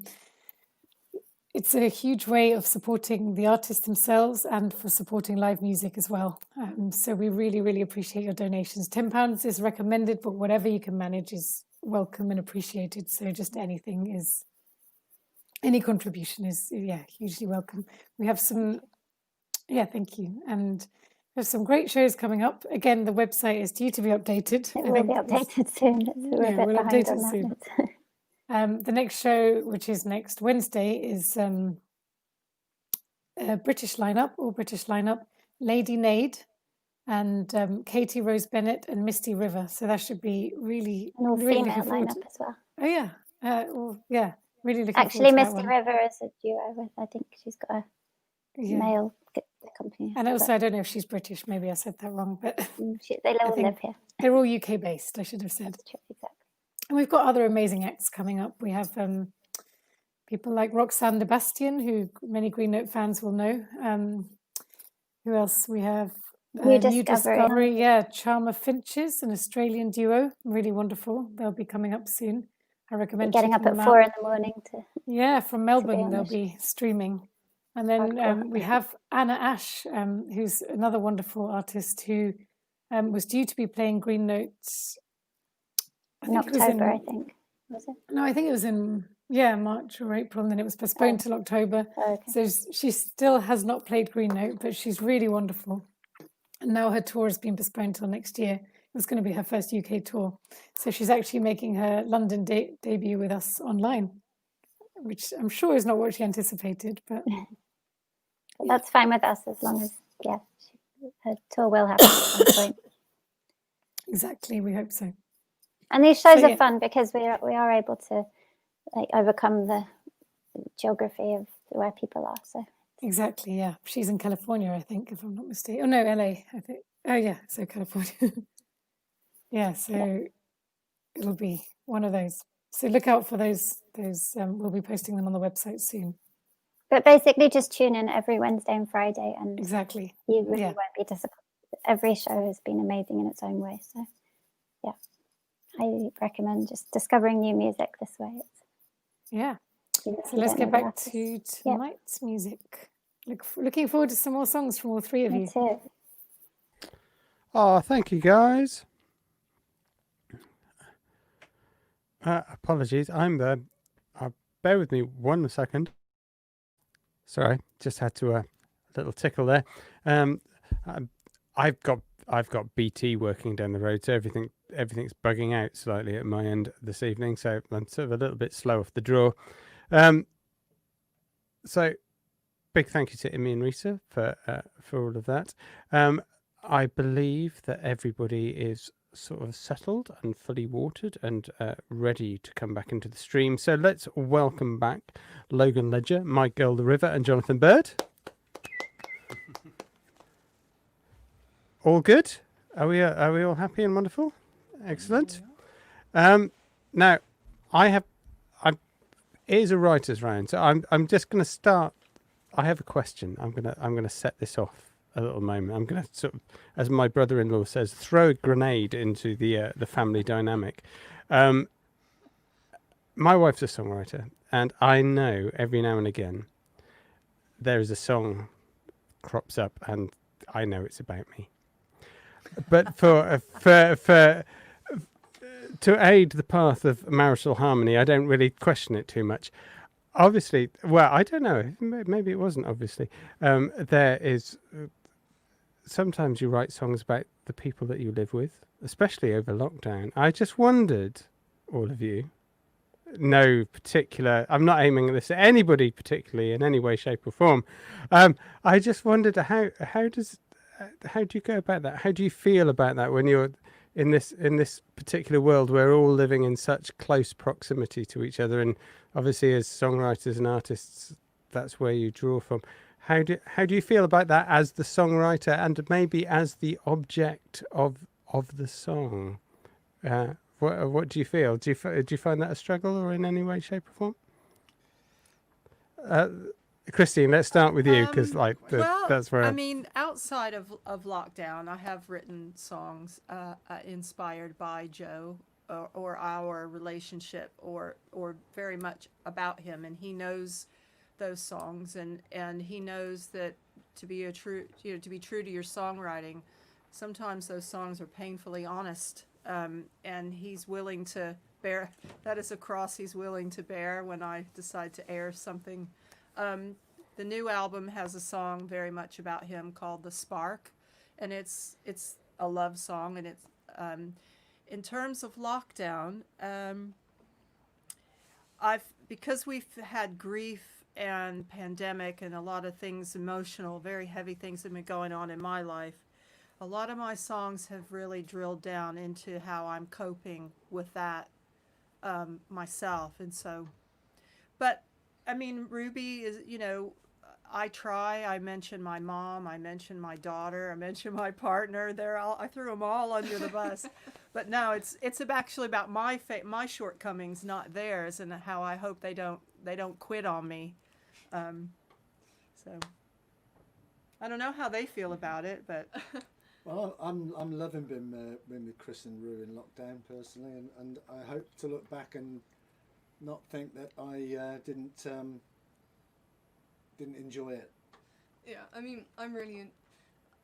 it's a huge way of supporting the artists themselves and for supporting live music as well. So we really, really appreciate your donations. £10 is recommended, but whatever you can manage is welcome and appreciated. So just any contribution is hugely welcome. We have some, thank you. And we have some great shows coming up. Again, the website is due to be updated. It will be updated soon. We'll update it soon. The next show, which is next Wednesday, is a British lineup, Lady Nade, and Katie Rose Bennett and Misty River. So that should be really, an all really female lineup as well. Oh yeah, really looking Actually, forward to Misty that one. River is a duo. I think she's got a male company. And also, I don't know if she's British. Maybe I said that wrong, but they all live here. They're all UK based. I should have said. That's true, exactly. And we've got other amazing acts coming up. We have people like Roxanne de Bastien, who many Green Note fans will know. Who else? We have New New Discovery. Discovery. Yeah, Charmer Finches, an Australian duo. Really wonderful. They'll be coming up soon. I recommend Getting up checking at them 4 out. in the morning to. Yeah, from be Melbourne, on they'll the be streaming. And then Hardcore. we have Anna Ash, who's another wonderful artist who was due to be playing Green Notes. In October, I think. Was it? No, I think it was in March or April, and then it was postponed till October. Oh, okay. So she still has not played Green Note, but she's really wonderful. And now her tour has been postponed till next year. It was going to be her first UK tour. So she's actually making her London debut with us online, which I'm sure is not what she anticipated, but That's fine with us as long as, her tour will happen at some point. Exactly, we hope so. And these shows So, are fun because we are able to overcome the geography of where people are. So Exactly, yeah. She's in California, I think, if I'm not mistaken. Oh, no, LA, I think. Oh, yeah, so California. Yeah, so it'll be one of those. So look out for those. We'll be posting them on the website soon. But basically just tune in every Wednesday and Friday and Exactly. you really Yeah. won't be disappointed. Every show has been amazing in its own way. So yeah, highly recommend just discovering new music this way. Yeah. You So let's don't get know the back artist. to tonight's music. Looking forward to some more songs from all three of Me you. too. Oh, thank you, guys. Apologies, I'm there. Bear with me 1 second. Sorry, just had to a little tickle there. I've got BT working down the road, so everything's bugging out slightly at my end this evening. So I'm sort of a little bit slow off the draw. So big thank you to Imi and Rita for all of that. I believe that everybody is sort of settled and fully watered and ready to come back into the stream. So let's welcome back Logan Ledger, Mike Girl the River, and Jonathan Byrd. All good? Are we all happy and wonderful? Excellent. Now it is a writer's round, so I'm just going to start. I have a question. I'm gonna set this off a little moment. I'm going to sort of, as my brother-in-law says, throw a grenade into the family dynamic. My wife's a songwriter, and I know every now and again there is a song crops up, and I know it's about me. But for to aid the path of marital harmony, I don't really question it too much. Obviously, well, I don't know. Maybe it wasn't. Obviously, there is. Sometimes you write songs about the people that you live with, especially over lockdown. I just wondered, all of you, no particular, I'm not aiming this at anybody particularly in any way, shape or form. I just wondered how do you go about that? How do you feel about that when you're in this particular world where we're all living in such close proximity to each other? And obviously as songwriters and artists, that's where you draw from. How do you feel about that as the songwriter and maybe as the object of the song? What do you feel? Do you find that a struggle or in any way, shape or form? Christine, let's start with you because that's where. I mean, outside of lockdown, I have written songs inspired by Joe or our relationship or very much about him, and he knows those songs, and he knows that to be true to your songwriting, sometimes those songs are painfully honest, and he's willing to bear. That is a cross he's willing to bear when I decide to air something. The new album has a song very much about him called "The Spark," and it's a love song, and it's in terms of lockdown. Because we've had grief and pandemic and a lot of things emotional, very heavy things have been going on in my life. A lot of my songs have really drilled down into how I'm coping with that myself. And so, but I mean, Ruby is, I mention my mom, I mention my daughter, I mention my partner. I threw them all under the bus. But no, it's actually about my shortcomings, not theirs, and how I hope they don't quit on me. So I don't know how they feel about it, but Well, I'm loving being with Chris and Rue in lockdown personally, and I hope to look back and not think that I didn't enjoy it. Yeah, I mean, I'm really.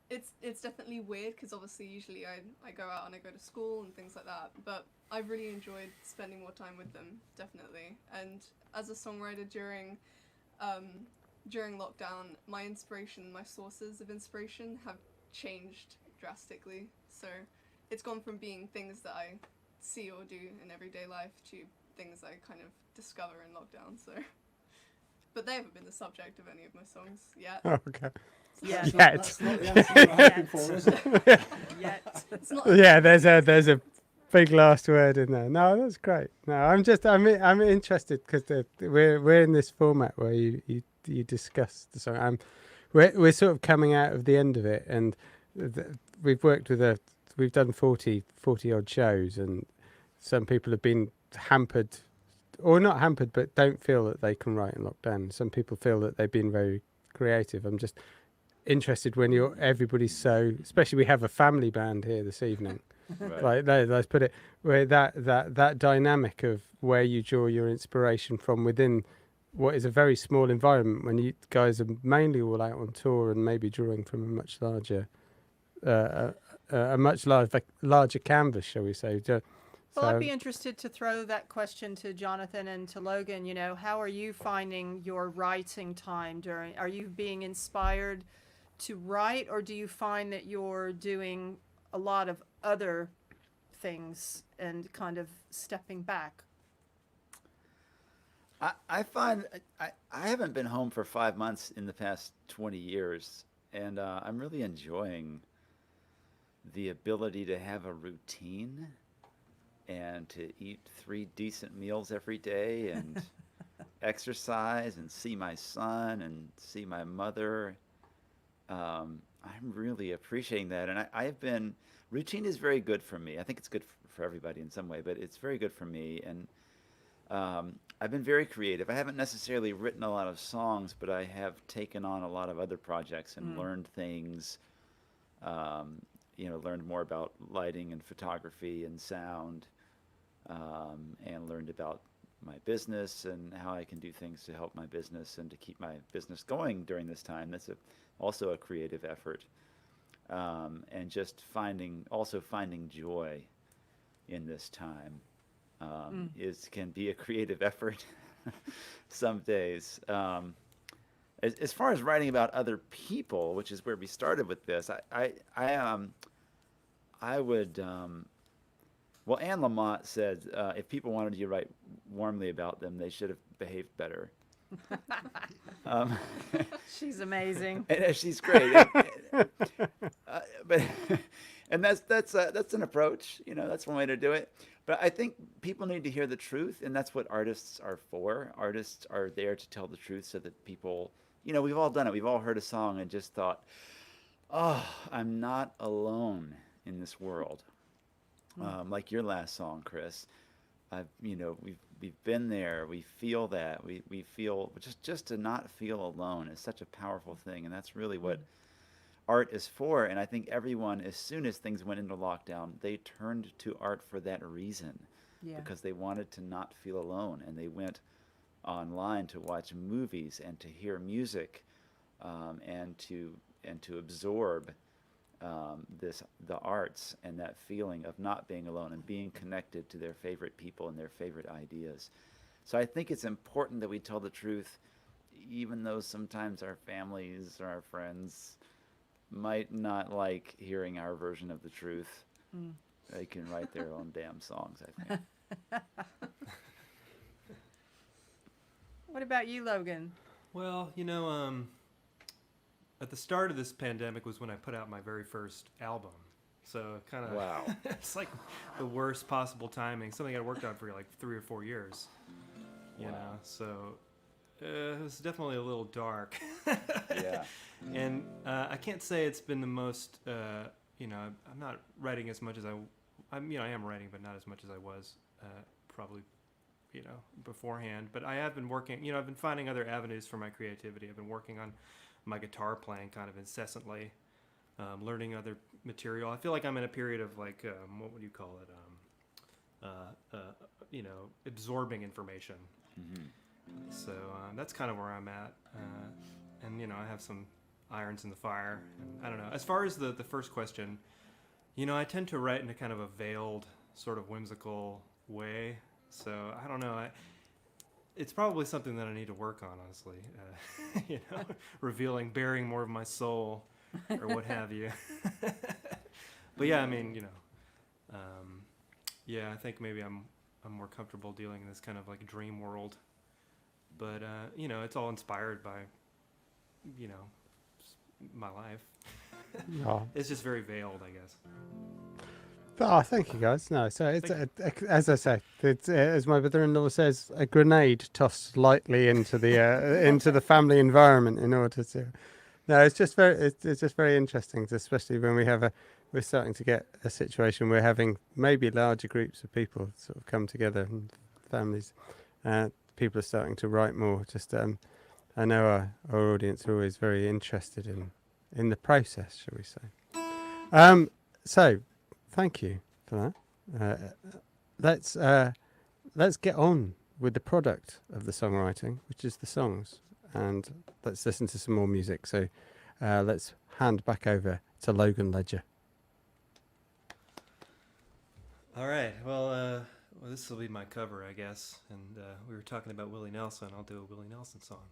It's definitely weird because obviously usually I go out and I go to school and things like that, but I've really enjoyed spending more time with them, definitely. And as a songwriter during lockdown, my sources of inspiration have changed drastically. So it's gone from being things that I see or do in everyday life to things I kind of discover in lockdown. So, but they haven't been the subject of any of my songs yet. Oh, okay. Yeah. That's not the answer we're hoping for, is it? Yet. It's not. Yeah, there's a big last word in there. No, that's great. No, I'm interested because we're in this format where you discuss the song. We're sort of coming out of the end of it, and we've done 40 odd shows, and some people have been hampered, or not hampered, but don't feel that they can write in lockdown. Some people feel that they've been very creative. I'm just interested when everybody's so, especially we have a family band here this evening. Right. Like let's put it where that dynamic of where you draw your inspiration from within what is a very small environment, when you guys are mainly all out on tour and maybe drawing from a much larger larger canvas, shall we say. Well, I'd be interested to throw that question to Jonathan and to Logan. You know, how are you finding your writing time during? Are you being inspired to write, or do you find that you're doing a lot of other things and kind of stepping back? I find I haven't been home for 5 months in the past 20 years, and I'm really enjoying the ability to have a routine and to eat 3 decent meals every day and exercise and see my son and see my mother. I'm really appreciating that, and routine is very good for me. I think it's good for everybody in some way, but it's very good for me, and I've been very creative. I haven't necessarily written a lot of songs, but I have taken on a lot of other projects and learned things, learned more about lighting and photography and sound, and learned about my business and how I can do things to help my business and to keep my business going during this time. That's also a creative effort, and just finding joy in this time can be a creative effort some days. As far as writing about other people, which is where we started with this, I would. Well, Anne Lamott said if people wanted you to write warmly about them, they should have behaved better. She's amazing. And she's great. And that's an approach. That's one way to do it. But I think people need to hear the truth, and that's what artists are for. Artists are there to tell the truth so that people, we've all done it. We've all heard a song and just thought, oh, I'm not alone in this world. Like your last song, Chris. We've been there. We feel that. We feel just to not feel alone is such a powerful thing, and that's really what art is for. And I think everyone, as soon as things went into lockdown, they turned to art for that reason, because they wanted to not feel alone, and they went online to watch movies and to hear music, and to absorb the arts and that feeling of not being alone and being connected to their favorite people and their favorite ideas. So I think it's important that we tell the truth, even though sometimes our families or our friends might not like hearing our version of the truth. They can write their own damn songs, I think. What about you, Logan? Well, at the start of this pandemic was when I put out my very first album. So kind of, wow. It's like the worst possible timing. Something I worked on for like 3 or 4 years. You know, so it was definitely a little dark. Yeah. And I can't say it's been the most, I'm not writing as much as I am writing, but not as much as I was probably, beforehand. But I have been working, I've been finding other avenues for my creativity. I've been working on my guitar playing kind of incessantly, learning other material. I feel like I'm in a period of like, what would you call it? Absorbing information. Mm-hmm. So that's kind of where I'm at. And, I have some irons in the fire. And I don't know. As far as the first question, I tend to write in a kind of a veiled, sort of whimsical way. So I don't know. It's probably something that I need to work on, honestly. Burying more of my soul or what have you. But yeah, I mean, I think maybe I'm more comfortable dealing in this kind of like dream world. But, it's all inspired by, my life. Oh. It's just very veiled, I guess. Oh, thank you, guys. No, so it's as I say, it's as my brother-in-law says, a grenade tossed lightly into the into the family environment in order to. No, it's just very interesting, especially when we're starting to get a situation where having maybe larger groups of people sort of come together and families. People are starting to write more. Just I know our audience are always very interested in the process, shall we say? So. Thank you for that. Let's get on with the product of the songwriting, which is the songs, and let's listen to some more music. So let's hand back over to Logan Ledger. All right. Well, this will be my cover, I guess. And we were talking about Willie Nelson. I'll do a Willie Nelson song.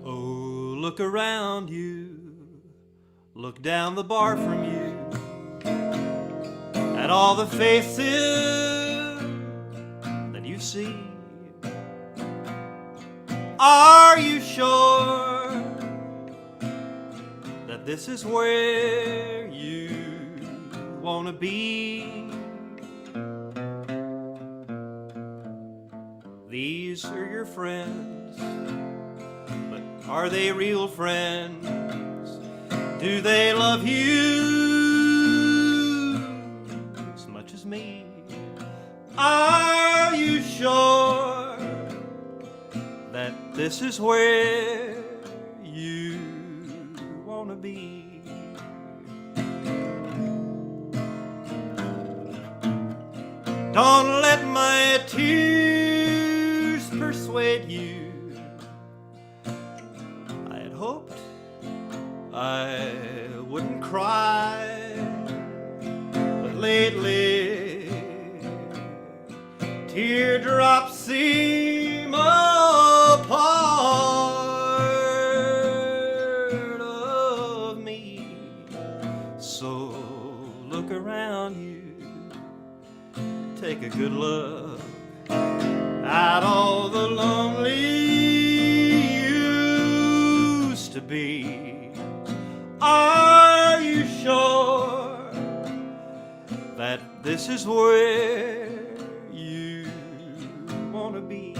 Oh, look around you, look down the bar from you, at all the faces that you see. Are you sure that this is where you want to be? These are your friends. Are they real friends? Do they love you as much as me? Are you sure that this is where you want to be? Don't let my tears persuade you. I wouldn't cry, but lately teardrops seem a part of me. So look around you, take a good look at all the lonely used to be. Are you sure that this is where you want to be?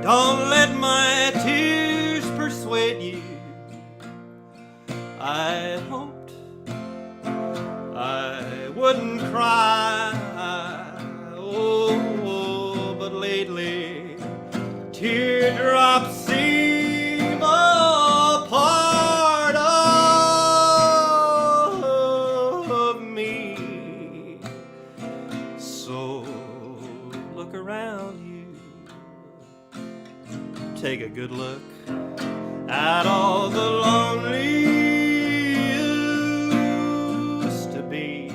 Don't let my tears persuade you. I hoped I wouldn't cry. Oh, but lately teardrops seem a part of me. So look around you, take a good look at all the lonely used to be.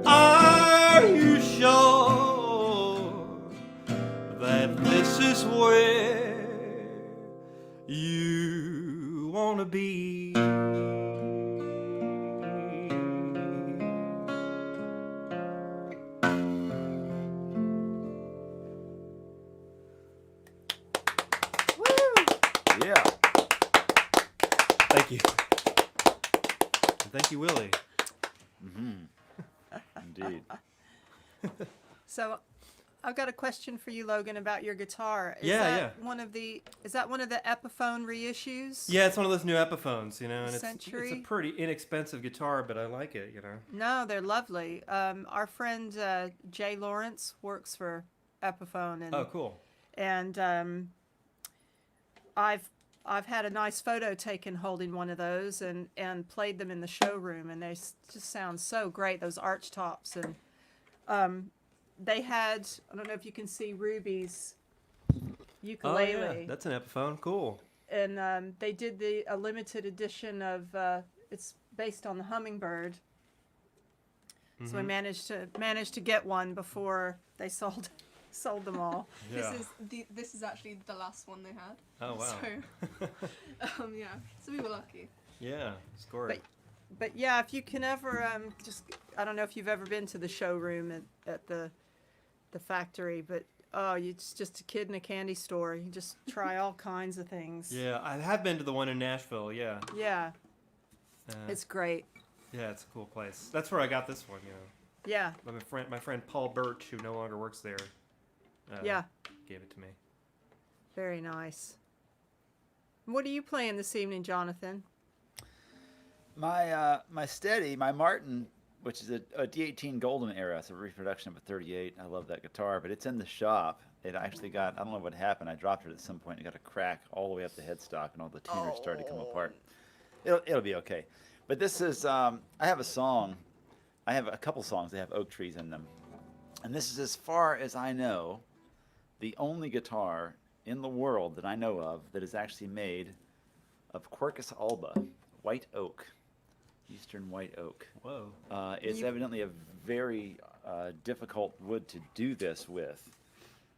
Are you sure that this is where you want to be? Yeah. Thank you. And thank you, Willie. Mm-hmm. Indeed. So I've got a question for you, Logan, about your guitar. Is Yeah, that one of the Epiphone reissues? Yeah, it's one of those new Epiphones, you know, and it's a Century? pretty inexpensive guitar, but I like it, you know. No, they're lovely. Our friend Jay Lawrence works for Epiphone, and Oh, cool. And I've had a nice photo taken holding one of those and played them in the showroom, and they just sound so great. Those arch tops, and they had, I don't know if you can see Ruby's ukulele. Oh, yeah, that's an Epiphone. Cool. And they did a limited edition of it's based on the Hummingbird. So I managed to get one before they sold them all. Yeah. This is actually the last one they had. Oh, wow. So, yeah. So we were lucky. Yeah, scored. But yeah, if you can ever I don't know if you've ever been to the showroom at the factory, but it's just a kid in a candy store. You just try all kinds of things. Yeah, I have been to the one in Nashville. Yeah. Yeah. It's great. Yeah, it's a cool place. That's where I got this one. You know. Yeah. My friend Paul Birch, who no longer works there. Yeah. Gave it to me. Very nice. What are you playing this evening, Jonathan? My steady, my Martin, which is a D18 Golden era. It's a reproduction of a 38. I love that guitar, but it's in the shop. It actually got, I don't know what happened. I dropped it at some point. It got a crack all the way up the headstock, and all the tuners started to come apart. It'll be okay. But this is, I have a song. I have a couple songs that have oak trees in them. And this is, as far as I know, the only guitar in the world that I know of that is actually made of Quercus alba, white oak. Eastern white oak. Whoa. It's evidently a very difficult wood to do this with,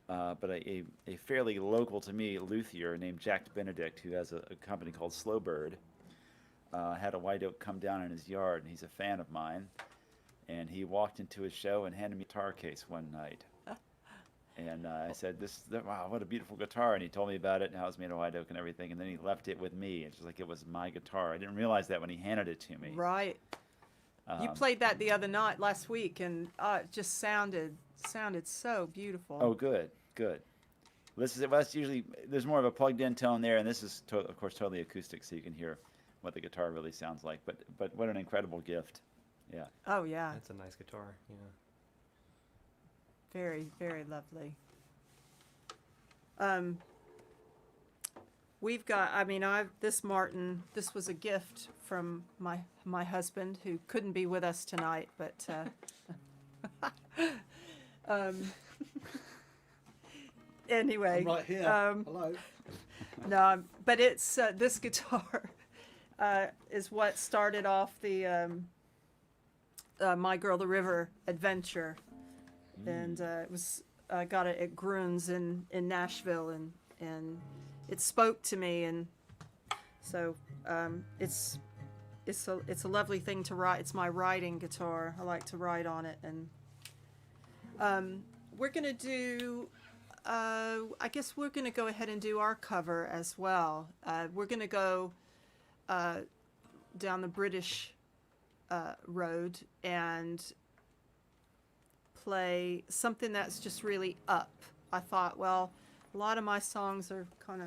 but a fairly local to me luthier named Jack Benedict, who has a company called Slow Bird, had a white oak come down in his yard, and he's a fan of mine. And he walked into his show and handed me a guitar case one night. And I said, wow, what a beautiful guitar. And he told me about it and how it was made of white oak and everything. And then he left it with me. It's just like it was my guitar. I didn't realize that when he handed it to me. Right. You played that the other night, last week, and it just sounded so beautiful. Oh, good. This is, well, that's usually, there's more of a plugged-in tone there. And this is, of course, totally acoustic, so you can hear what the guitar really sounds like. But what an incredible gift. Yeah. Oh, yeah. That's a nice guitar, yeah. Very, very lovely. We've got, this Martin, this was a gift from my husband, who couldn't be with us tonight, but anyway. I'm right here. Hello. No, but it's this guitar is what started off the My Girl the River adventure. And it was, I got it at Gruhn's in Nashville, and it spoke to me, and so it's a lovely thing to write. It's my writing guitar. I like to write on it, and we're gonna do. I guess we're gonna go ahead and do our cover as well. We're gonna go down the British road and play something that's just really up. I thought, well, a lot of my songs are kind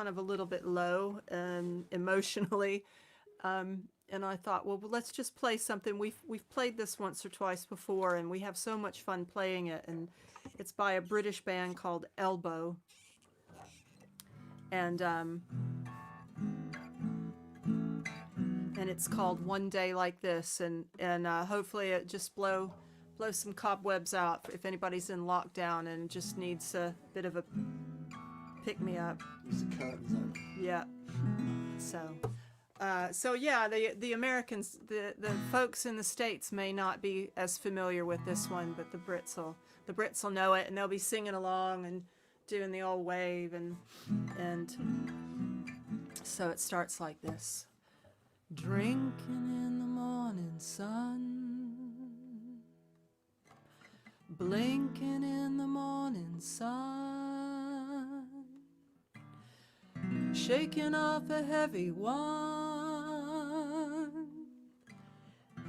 of a little bit low emotionally, and I thought, well, let's just play something. We've played this once or twice before, and we have so much fun playing it. And it's by a British band called Elbow, and it's called One Day Like This, and hopefully it just blow some cobwebs out if anybody's in lockdown and just needs a bit of a pick-me-up. Use the curtains open. Yeah. So yeah, the Americans, the folks in the States may not be as familiar with this one, but the Brits will know it, and they'll be singing along and doing the old wave, and so it starts like this. Drinking in the morning sun, blinking in the morning sun, shaking off a heavy one,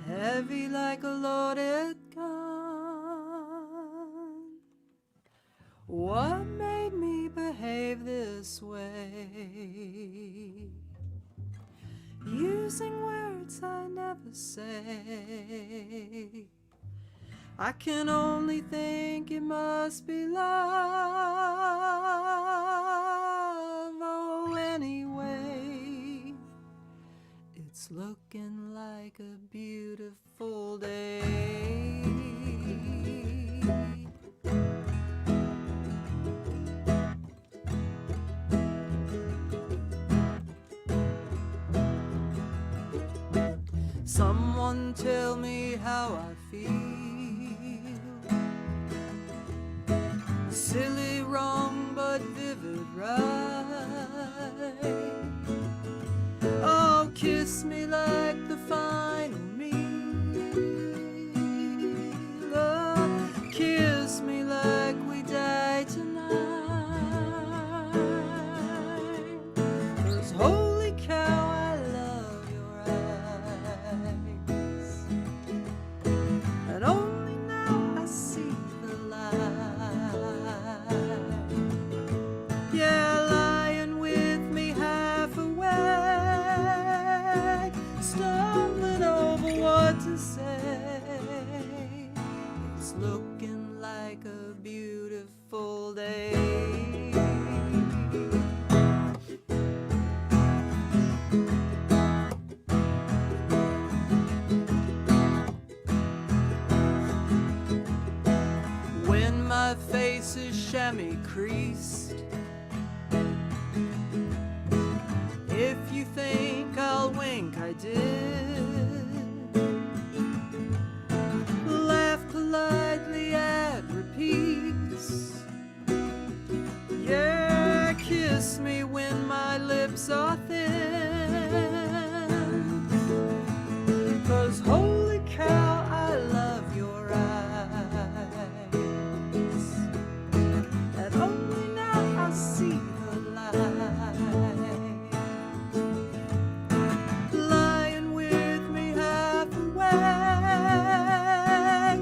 heavy like a loaded gun. What made me behave this way? Using words I never say. I can only think it must be love. Oh, anyway, it's looking like a beautiful day. Someone tell me how I feel. Silly, wrong, but vivid, right? Oh, kiss me like the final meal. Oh, kiss me like we die tonight. 'Cause holy cow, I love your eyes. And only now I see the light. Yeah, lying with me half awake, stumbling over what to say. It's looking like a beautiful day. When my face is chamois creased, if you think I'll wink, I did. Laugh politely at repeats. Yeah, kiss me when my lips are thin. 'Cause holy cow, I love your eyes. And only now I see the light. Lying with me half awake,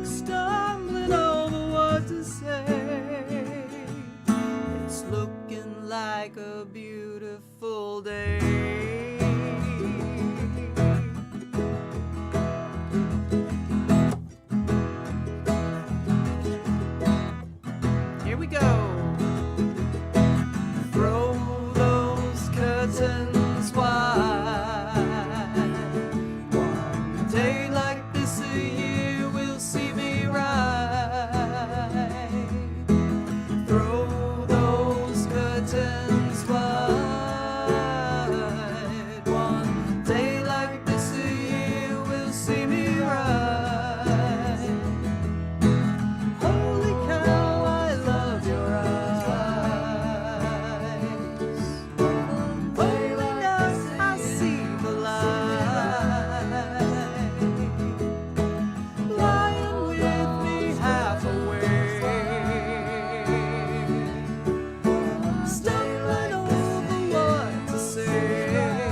stumbling over what to say. It's looking like a beautiful day. Here we go. Throw those curtains wide. One day like this a year will see me right. Throw those curtains wide. One day like this a year will see me right. Holy cow, I love your eyes. Only now I see the light. Lying with me half awake, stumbling over what to say.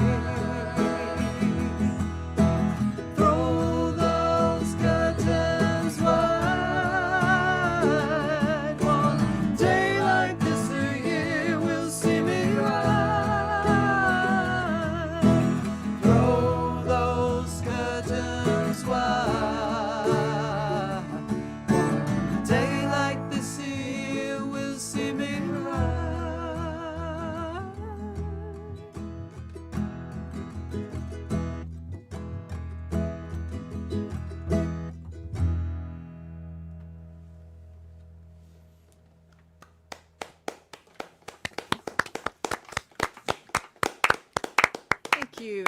Throw those curtains wide. One day like this a year will see me right. Throw those curtains wide. One day like this a year will see me right. Thank you.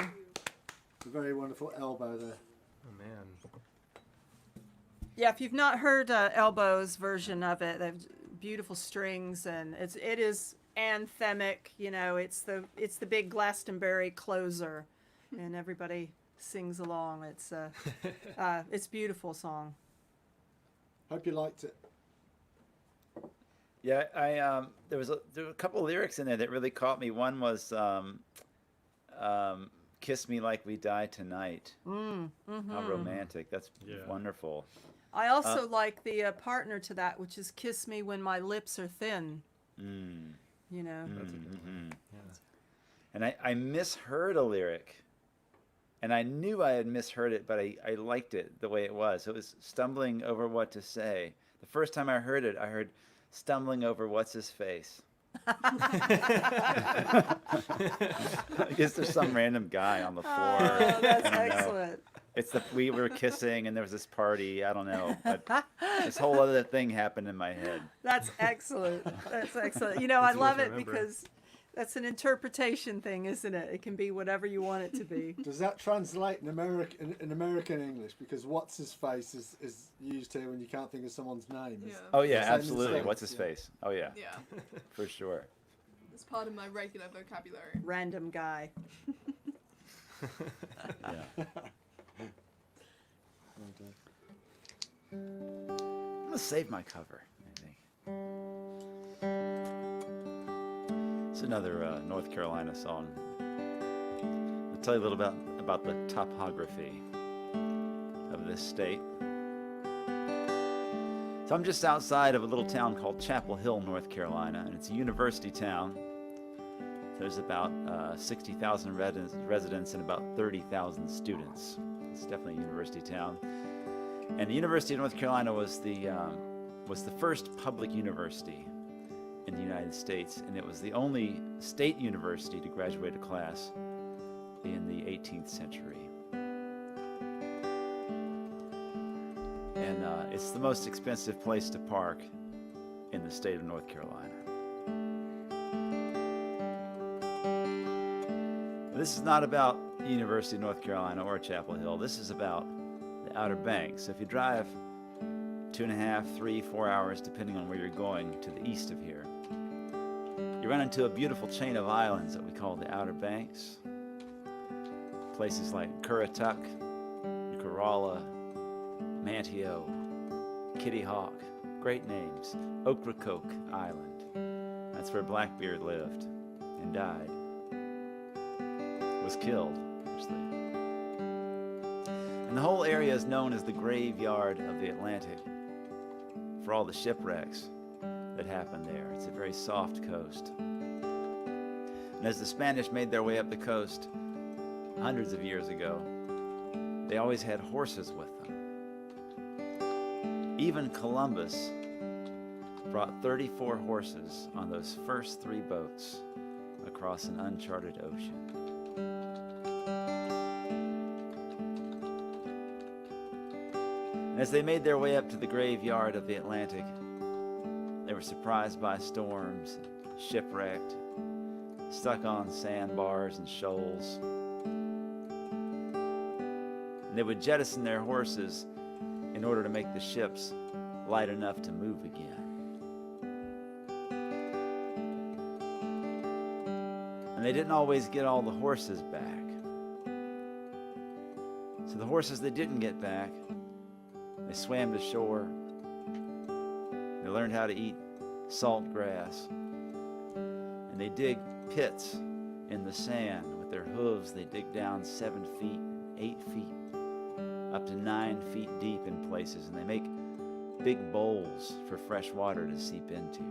A very wonderful elbow there. Oh man. Yeah, if you've not heard Elbow's version of it, they have beautiful strings, and it is anthemic. You know, it's the big Glastonbury closer, and everybody sings along. It's a beautiful song. Hope you liked it. Yeah, there were a couple of lyrics in there that really caught me. One was Kiss Me Like We Die Tonight. Mm, How romantic. That's wonderful. I also like the partner to that, which is Kiss Me When My Lips Are Thin. You know. And I misheard a lyric. And I knew I had misheard it, but I liked it the way it was. It was stumbling over what to say. The first time I heard it, I heard stumbling over what's his face. I guess there's some random guy on the floor. Oh, that's excellent. We were kissing and there was this party. I don't know. But this whole other thing happened in my head. That's excellent. That's excellent. You know, I love it because that's an interpretation thing, isn't it? It can be whatever you want it to be. Does that translate in American English? Because what's his face is used here when you can't think of someone's name. Oh yeah, absolutely. What's his face? Oh yeah. Yeah. For sure. It's part of my regular vocabulary. Random guy. Yeah. I'm gonna save my cover, I think. It's another North Carolina song. I'll tell you a little about the topography of this state. So I'm just outside of a little town called Chapel Hill, North Carolina, and it's a university town. There's about 60,000 residents and about 30,000 students. It's definitely a university town. And the University of North Carolina was the first public university in the United States, and it was the only state university to graduate a class in the 18th century. And it's the most expensive place to park in the state of North Carolina. This is not about the University of North Carolina or Chapel Hill. This is about the Outer Banks. So if you drive 2.5, 3, 4 hours, depending on where you're going, to the east of here, you run into a beautiful chain of islands that we call the Outer Banks. Places like Currituck, Corolla, Manteo, Kitty Hawk, great names. Ocracoke Island. That's where Blackbeard lived and died. Was killed, actually. And the whole area is known as the graveyard of the Atlantic for all the shipwrecks that happened there. It's a very soft coast. And as the Spanish made their way up the coast hundreds of years ago, they always had horses with them. Even Columbus brought 34 horses on those first 3 boats across an uncharted ocean. As they made their way up to the graveyard of the Atlantic, they were surprised by storms, shipwrecked, stuck on sandbars and shoals. And they would jettison their horses in order to make the ships light enough to move again. And they didn't always get all the horses back. So the horses they didn't get back, they swam to shore. They learned how to eat salt grass. And they dig pits in the sand. With their hooves, they dig down 7 feet, 8 feet, up to 9 feet deep in places. And they make big bowls for fresh water to seep into.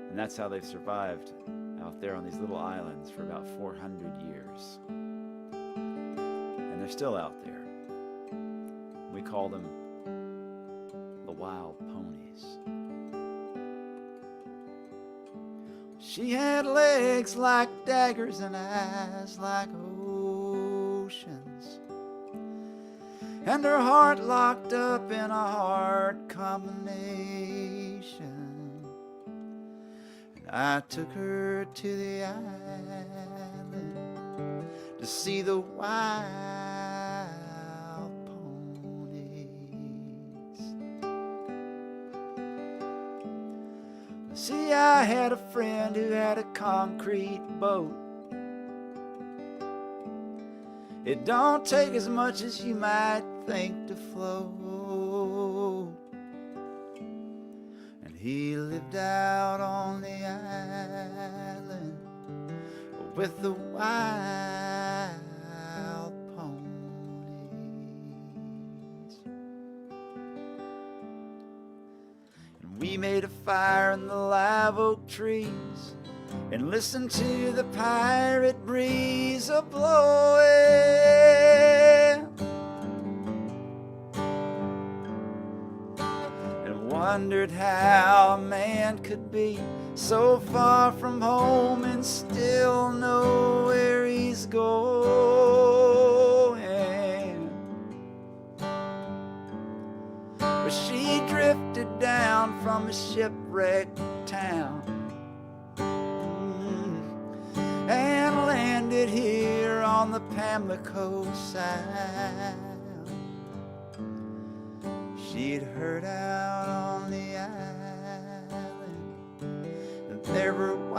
And that's how they've survived out there on these little islands for about 400 years. And they're still out there. We call them the wild ponies. She had legs like daggers and eyes like oceans, and her heart locked up in a hard combination. And I took her to the island to see the wild ponies. See, I had a friend who had a concrete boat. It don't take as much as you might think to float. And he lived out on the island with the wild ponies. And we made a fire in the live oak trees and listened to the pirate breeze a-blowing, and wondered how a man could be so far from home and still know where he's going. But she drifted down from a shipwrecked town and landed here on the Pamlico Sound. She'd heard out on the island that there were wild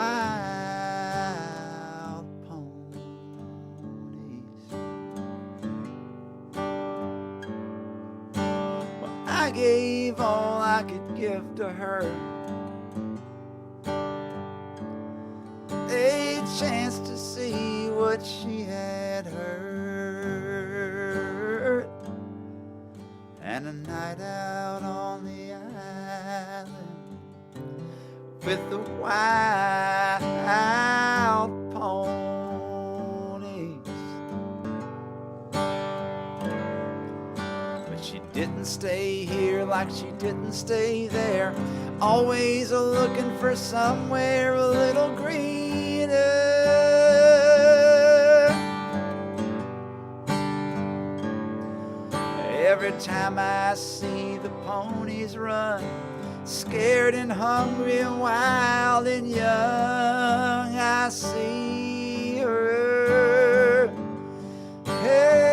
ponies. Well, I gave all I could give to her, a chance to see what she had heard, and a night out on the island with the wild ponies. But she didn't stay here like she didn't stay there, always looking for somewhere a little greener. Every time I see the ponies run, scared and hungry and wild and young, I see her. Hey.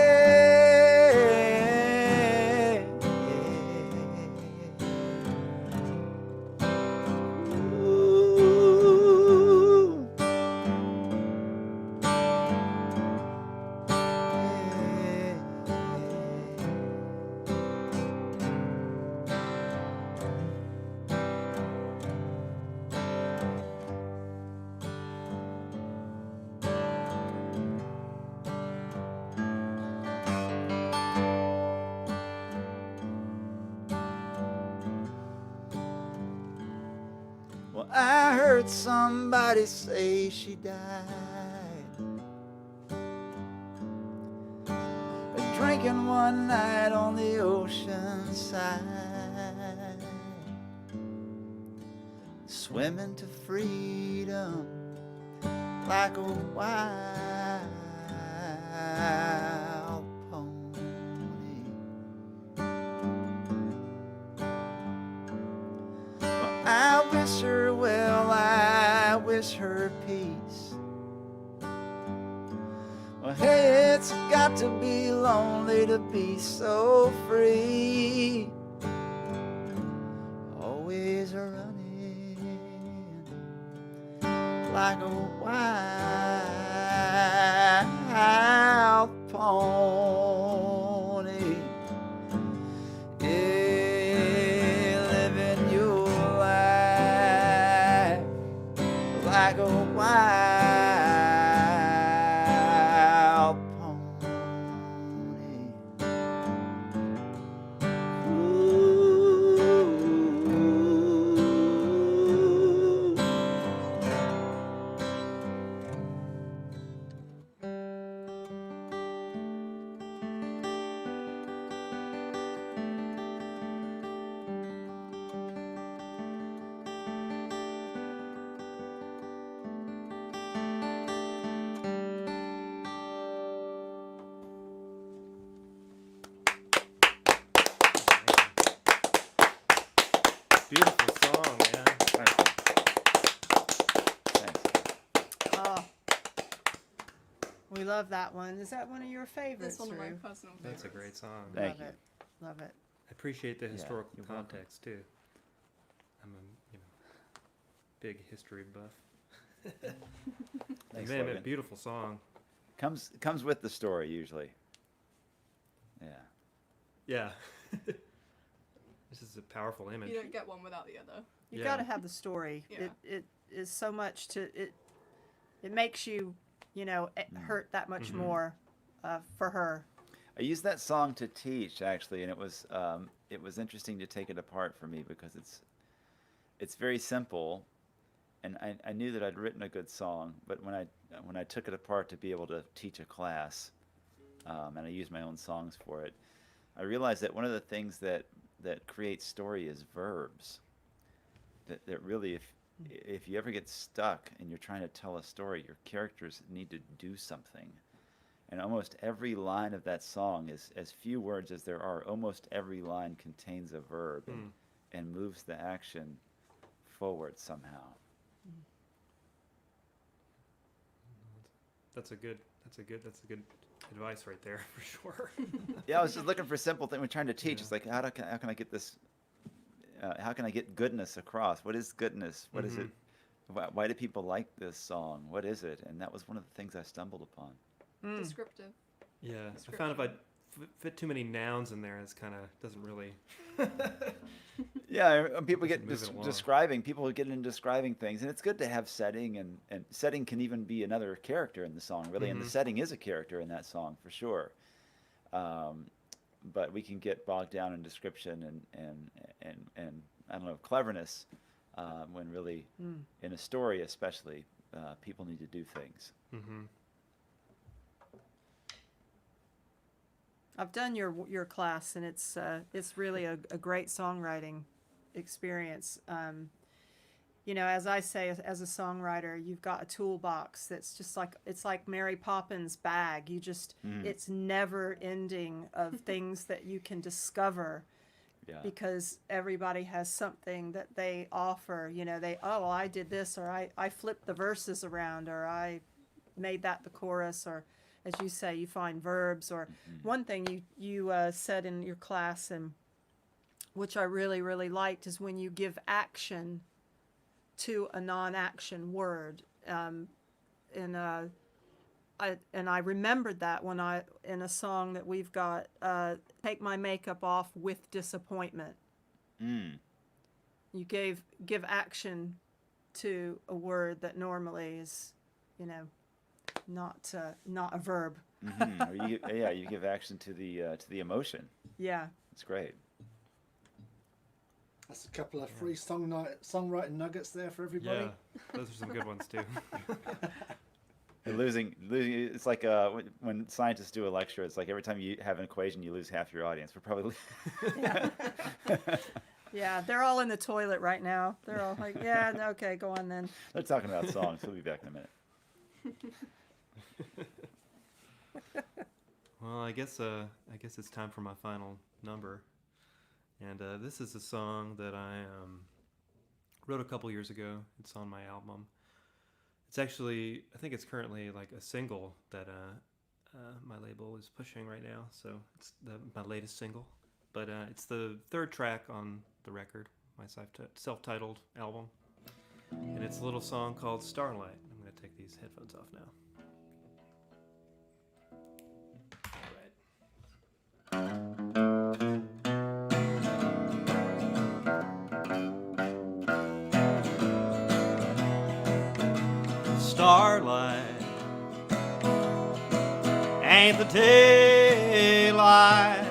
Well, I heard somebody say she died, drinking one night on the ocean side, swimming to freedom like a wild pony. Well, I wish her well, I wish her peace. Well, hey, it's got to be lonely to be so free, always running like a wild pony. Yeah, living your life like a wild Beautiful song, man. Oh, we love that one. Is that one of your favorites? That's one of my Rue? personal favorites. That's a great song. Thank Love you. it. Love it. I appreciate the historical you're welcome. context too. I'm a big history buff. Thanks, Man, Logan. a beautiful song. Comes with the story usually. Yeah. Yeah. This is a powerful image. You don't get one without the other. You Yeah. got to have the story. Yeah. It is so much to it. It makes you you know, it hurt that much more for her. I used that song to teach actually, and it was interesting to take it apart for me because it's very simple, and I knew that I'd written a good song, but when I took it apart to be able to teach a class, and I used my own songs for it, I realized that one of the things that creates story is verbs. That really, if you ever get stuck and you're trying to tell a story, your characters need to do something. And almost every line of that song is, as few words as there are, almost every line contains a verb and moves the action forward somehow. That's a good advice right there for sure. Yeah, I was just looking for simple things. We're trying to teach. It's like, how can I get this? How can I get goodness across? What is goodness? What is it? Why do people like this song? What is it? And that was one of the things I stumbled upon. Descriptive. Yeah, I found if I fit too many nouns in there, it's kind of doesn't really. Yeah, people get describing. People get into describing things, and it's good to have setting, and setting can even be another character in the song, really. And the setting is a character in that song for sure. But we can get bogged down in description and I don't know, cleverness when really in a story, especially, people need to do things. I've done your class, and it's really a great songwriting experience. You know, as I say, as a songwriter, you've got a toolbox that's just like, it's like Mary Poppins' bag. You just, it's never ending of things that you can discover. Yeah. Because everybody has something that they offer. You know, well, I did this, or I flipped the verses around, or I made that the chorus, or as you say, you find verbs. Or one thing you said in your class, and which I really, really liked, is when you give action to a non-action word. And I remembered that when in a song that we've got, Take My Makeup Off with Disappointment. You give action to a word that normally is, you know, not a verb. Or you give action to the emotion. Yeah, it's great. That's a couple of free songwriting nuggets there for everybody. Yeah, those are some good ones too. You're losing. It's like when scientists do a lecture. It's like every time you have an equation, you lose half your audience. We're probably. Yeah, they're all in the toilet right now. They're all like, yeah, okay, go on then. They're talking about songs. We'll be back in a minute. Well, I guess it's time for my final number, and this is a song that I wrote a couple years ago. It's on my album. It's actually, I think it's currently like a single that my label is pushing right now. So it's my latest single, but it's the third track on the record, my self-titled album, and it's a little song called Starlight. I'm going to take these headphones off now. Starlight ain't the daylight,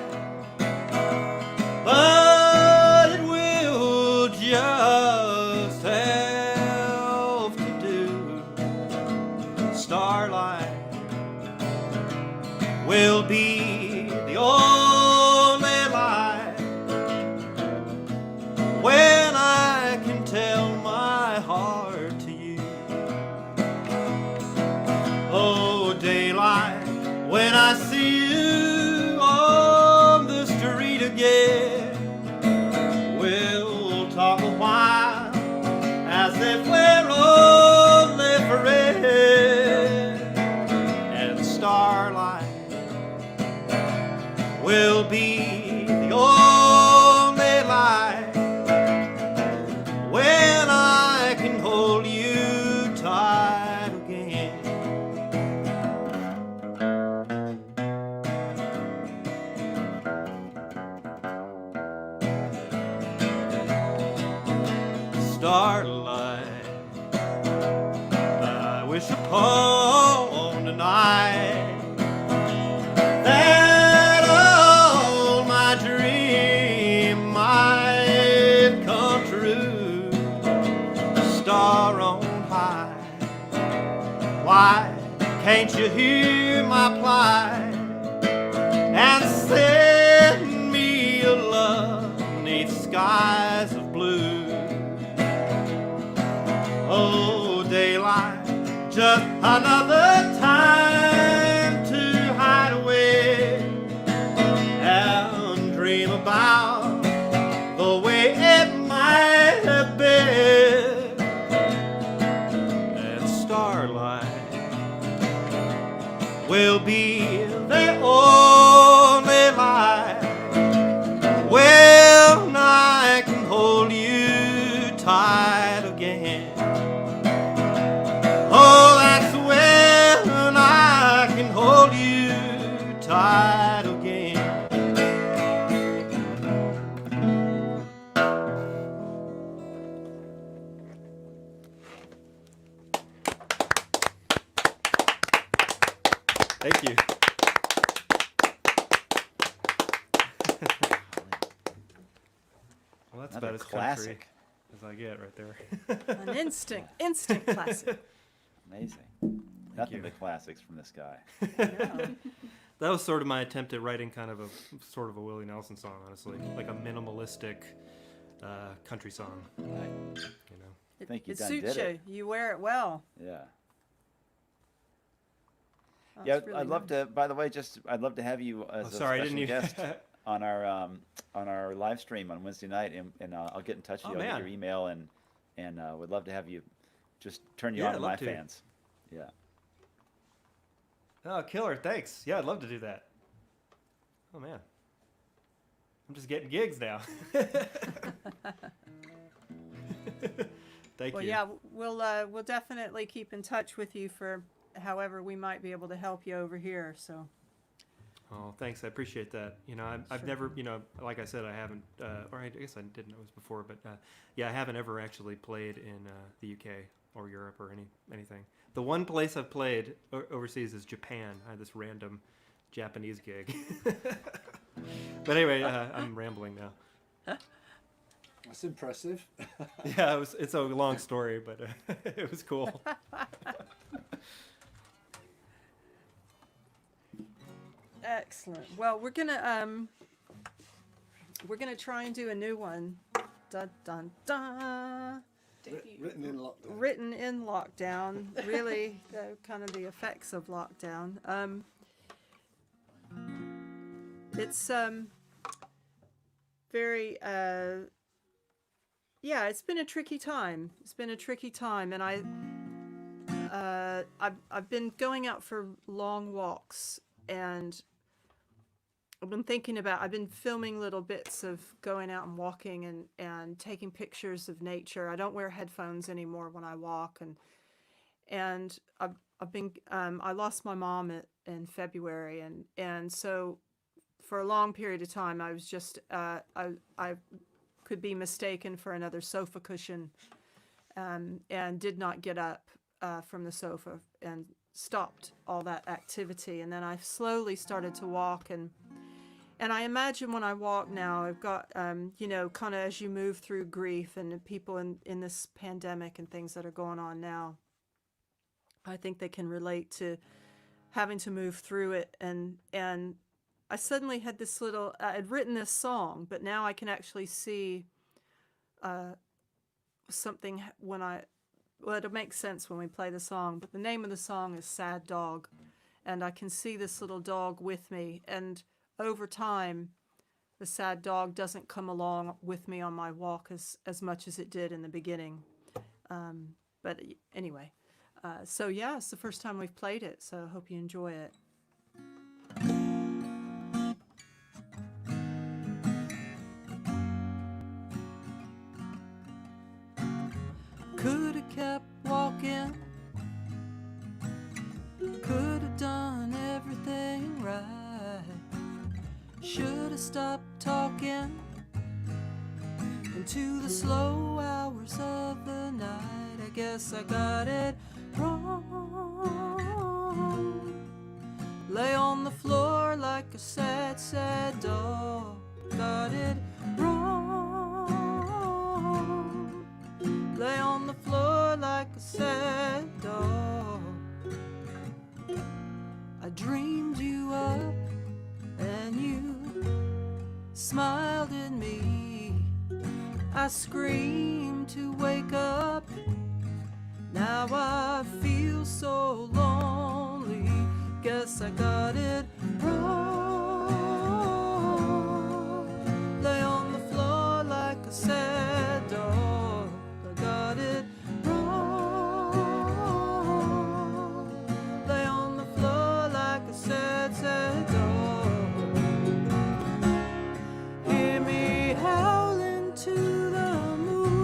but it will just have to do. Starlight will be the only light when I can tell my heart to you. Oh, daylight, when I see you on the street again, we'll talk a while as if we're only friends. And starlight will be the only light when I can hold you tight again. Starlight, I wish upon Can't you hear my plight? And send me a love neath skies of blue. Oh, daylight, just another time to hide away and dream about the way it might have been. And starlight will be the only light when I can hold you tight again. Oh, that's when I can hold you tight again. Thank you. Well, that's Another about as classic. country as I get right there. An instant classic. Amazing. Nothing but classics from this guy. That was sort of my attempt at writing kind of a sort of a Willie Nelson song, honestly, like a minimalistic country song. You know. I think you It done suits did it. you. You wear it well. Yeah. That's Yeah, really I'd love nice. to. By the way, I'd love to have you as a sorry, I special didn't even- guest on our live stream on Wednesday night, and I'll get in touch with you. Oh, I'll get man. your email, and would love to have you. Just turn you Yeah, on to I'd my love to. fans. Yeah. Oh, killer! Thanks. Yeah, I'd love to do that. Oh man, I'm just getting gigs now. Thank Well, you. yeah, we'll definitely keep in touch with you for however we might be able to help you over here. So. Oh, thanks. I appreciate that. You know, I've Sure. never, you know, like I said, I haven't, or I guess I didn't know it was before, but yeah, I haven't ever actually played in the UK or Europe or anything. The one place I've played overseas is Japan. I had this random Japanese gig. But anyway, I'm rambling now. That's impressive. Yeah, it's a long story, but it was cool. Excellent. Well, we're gonna try and do a new one. Dun dun dun. Written in lockdown. Written in lockdown. Really, kind of the effects of lockdown. It's very yeah. It's been a tricky time. And I've been going out for long walks, and I've been filming little bits of going out and walking and taking pictures of nature. I don't wear headphones anymore when I walk, and I've been I lost my mom in February, and so for a long period of time I was just I could be mistaken for another sofa cushion, and did not get up from the sofa and stopped all that activity. And then I slowly started to walk, and I imagine when I walk now, I've got, you know, kind of as you move through grief and people in this pandemic and things that are going on now, I think they can relate to having to move through it. And I suddenly had this little, I'd written this song, but now I can actually see something well, it'll make sense when we play the song, but the name of the song is Sad Dog. And I can see this little dog with me, and over time, the sad dog doesn't come along with me on my walk as much as it did in the beginning. But anyway, so yeah, it's the first time we've played it, so I hope you enjoy it. Could have kept walking, could have done everything right, should have stopped talking into the slow hours of the night. I guess I got it wrong. Lay on the floor like a sad, sad dog. Got it wrong. Lay on the floor like a sad dog. smiled at me. I screamed to wake up. Now I feel so lonely. Guess I got it wrong. Lay on the floor like a sad dog. I got it wrong. Lay on the floor like a sad, sad dog. Hear me howling to the moonlight.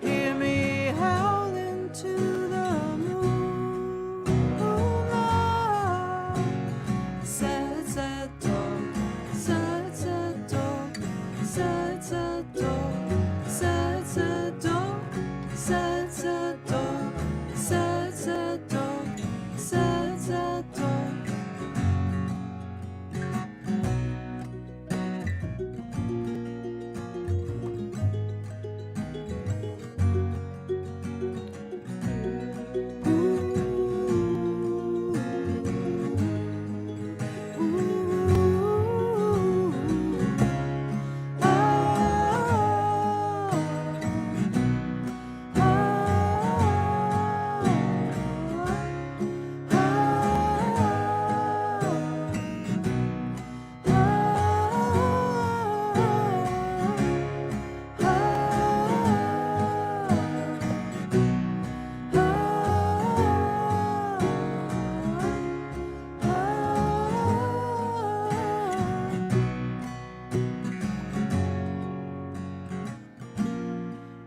Hear me howling to the moonlight. Sad, sad dog, sad, sad dog, sad, sad dog, sad, sad dog, sad, sad dog, sad, sad dog, sad, sad dog.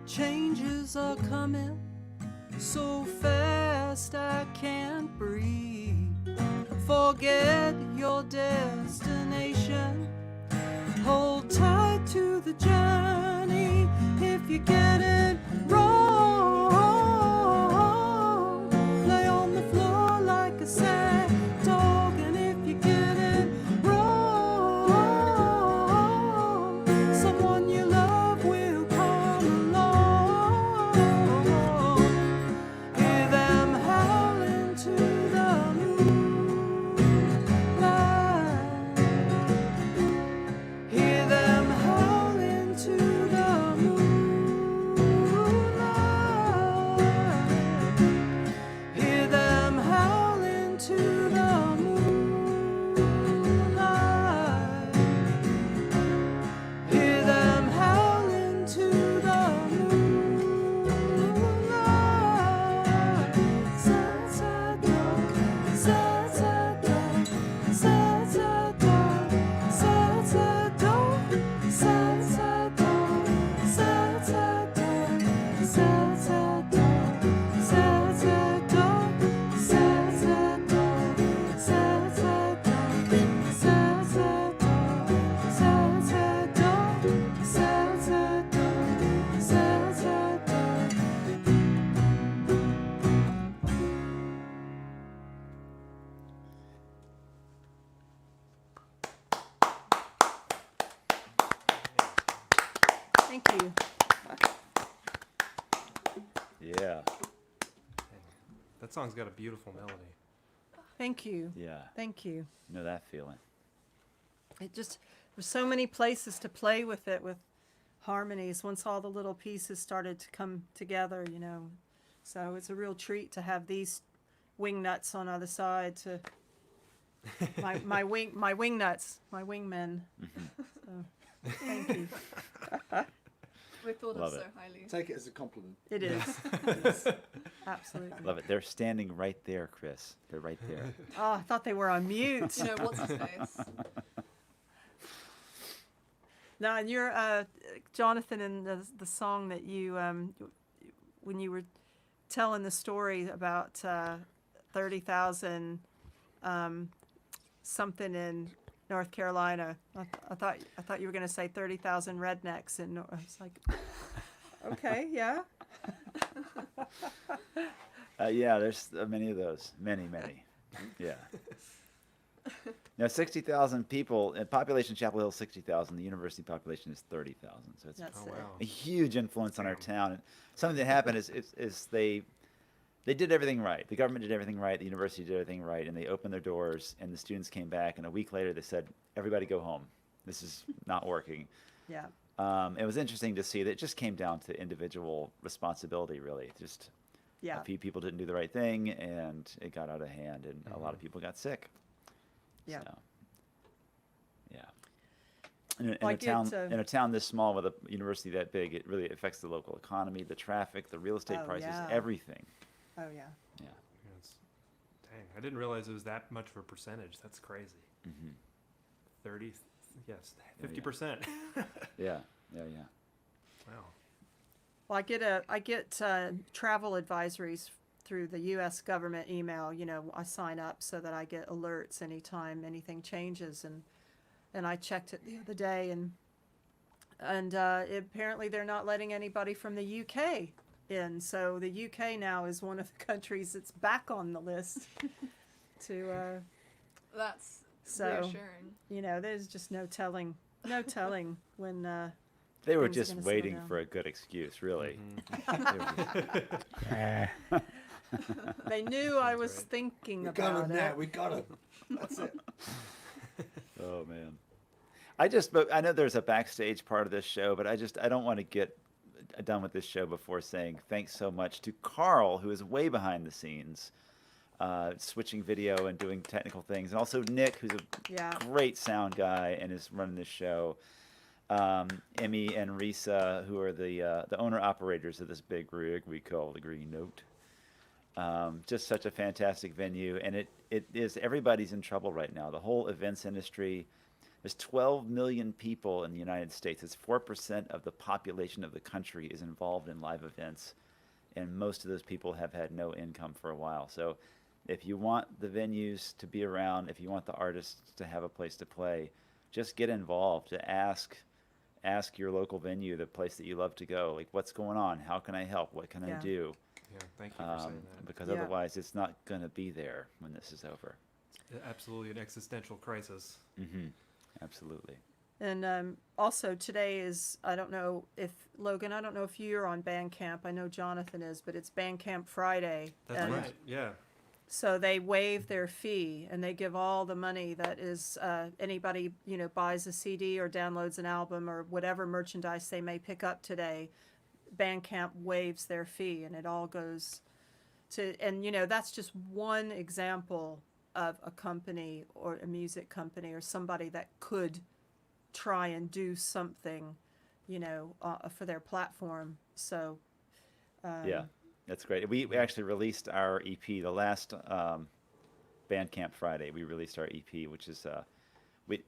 Changes are coming so fast I can't breathe. Forget your destination. Hold tight to the journey. If you get it wrong, lay on the floor like a sad dog. And if you get it wrong, someone you love will come along. Hear them howling to the moonlight. Hear them howling to the moonlight. Hear them howling to the moonlight. Hear them howling to the moonlight. Sad, sad dog, sad, sad dog, sad, sad dog, sad, sad dog, sad, sad dog, sad, sad dog, sad, sad dog, sad, sad dog, sad, sad dog, sad, sad dog, sad, sad dog, sad, sad dog, sad, sad dog, sad, sad dog. Thank you. Yeah. That song's got a beautiful melody. Thank you. Yeah. Thank you. You know that feeling. It just, there's so many places to play with it, with harmonies, once all the little pieces started to come together, you know. So it's a real treat to have these wing nuts on either side to my wing nuts, my wingmen. So, thank you. We're thought Love of so it. highly. Take it as a compliment. It is. It is. Absolutely. Love it. They're standing right there, Chris. They're right there. Oh, I thought they were on mute. You know, what's his face? Now, and you're Jonathan, in the song that you, when you were telling the story about 30,000 something in North Carolina, I thought you were going to say 30,000 rednecks, and I was like, okay, yeah. Yeah, there's many of those. Many. Yeah. Now, 60,000 people, population Chapel Hill is 60,000. The university population is 30,000. So it's That's a huge influence on our town. And something that happened is They did everything right. The government did everything right. The university did everything right, and they opened their doors. And the students came back, and a week later they said, "Everybody go home. This is not working." Yeah. It was interesting to see that it just came down to individual responsibility, really. Just Yeah. a few people didn't do the right thing, and it got out of hand, and a lot of people got sick. Yeah. So, yeah. In Like in a town this small with a university that big, it really affects the local economy, the traffic, the real estate Oh, prices, yeah. everything. Oh yeah. Yeah. Dang, I didn't realize it was that much of a percentage. That's crazy. 30, yes, 50%. Yeah. Wow. Well, I get travel advisories through the U.S. government email. You know, I sign up so that I get alerts anytime anything changes, and I checked it the other day, and apparently they're not letting anybody from the UK in. So the UK now is one of the countries that's back on the list. That's So reassuring. you know, there's just no telling when. They were things are just gonna settle waiting down. for a good excuse, really. They knew I was thinking We about got him it. now. We got him. That's it. Oh man, I know there's a backstage part of this show, but I don't want to get done with this show before saying thanks so much to Carl, who is way behind the scenes, switching video and doing technical things, and also Nick, who's a great sound guy and is running this show. Emmy and Risa, who are the owner-operators of this big rig we call the Green Note. Just such a fantastic venue, and it is, everybody's in trouble right now. The whole events industry, there's 12 million people in the United States. It's 4% of the population of the country is involved in live events, and most of those people have had no income for a while. So if you want the venues to be around, if you want the artists to have a place to play, just get involved. To ask your local venue, the place that you love to go, like, what's going on? How can I help? What can I do? Yeah, thank you for saying that. Because otherwise it's not going to be there when this is over. Absolutely an existential crisis. Absolutely. And also today is, I don't know if, Logan, I don't know if you're on Bandcamp. I know Jonathan is, but it's Bandcamp Friday. That's right, yeah. So they waive their fee, and they give all the money that is, anybody, you know, buys a CD or downloads an album or whatever merchandise they may pick up today, Bandcamp waives their fee, and it all goes to, and you know, that's just one example of a company or a music company or somebody that could try and do something, you know, for their platform. So yeah, that's great. We actually released our EP the last Bandcamp Friday. We released our EP, which is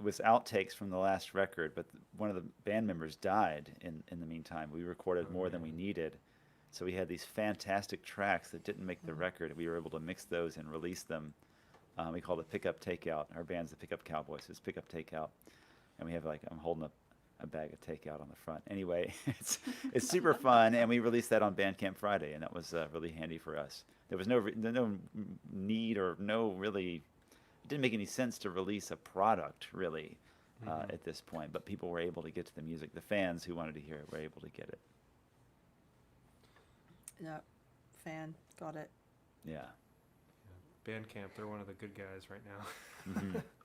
was outtakes from the last record, but one of the band members died in the meantime. We recorded more than we needed, so we had these fantastic tracks that didn't make the record. We were able to mix those and release them. We call it Pickup Takeout. Our band's the Pickup Cowboys. It's Pickup Takeout, and we have, like, I'm holding up a bag of takeout on the front. Anyway, it's super fun, and we released that on Bandcamp Friday, and that was really handy for us. There was no need or it didn't make any sense to release a product really at this point, but people were able to get to the music. The fans who wanted to hear it were able to get it. yeah, fan got it. Yeah. Bandcamp, they're one of the good guys right now.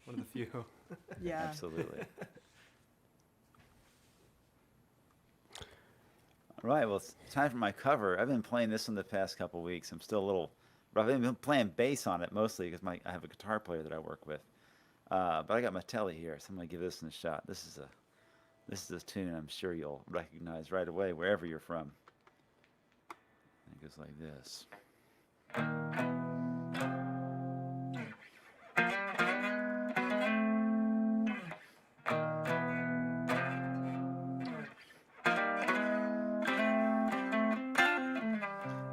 One of the few. Yeah. Absolutely. All right, well, it's time for my cover. I've been playing this one the past couple weeks. I'm still a little rough. I've been playing bass on it mostly because I have a guitar player that I work with. But I got my telly here, so I'm going to give this one a shot. This is a tune I'm sure you'll recognize right away wherever you're from. It goes like this.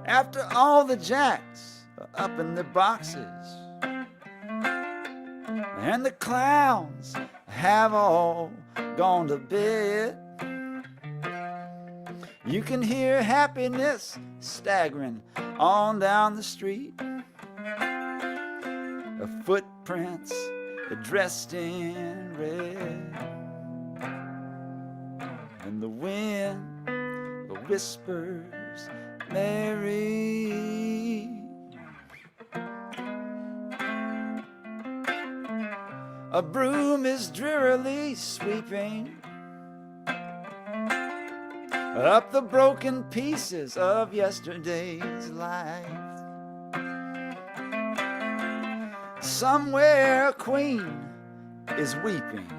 After all the jacks are up in their boxes and the clowns have all gone to bed, you can hear happiness staggering on down the street. Footprints dressed in red, and the wind whispers Mary, A broom is drearily sweeping up the broken pieces of yesterday's life. Somewhere a queen is weeping,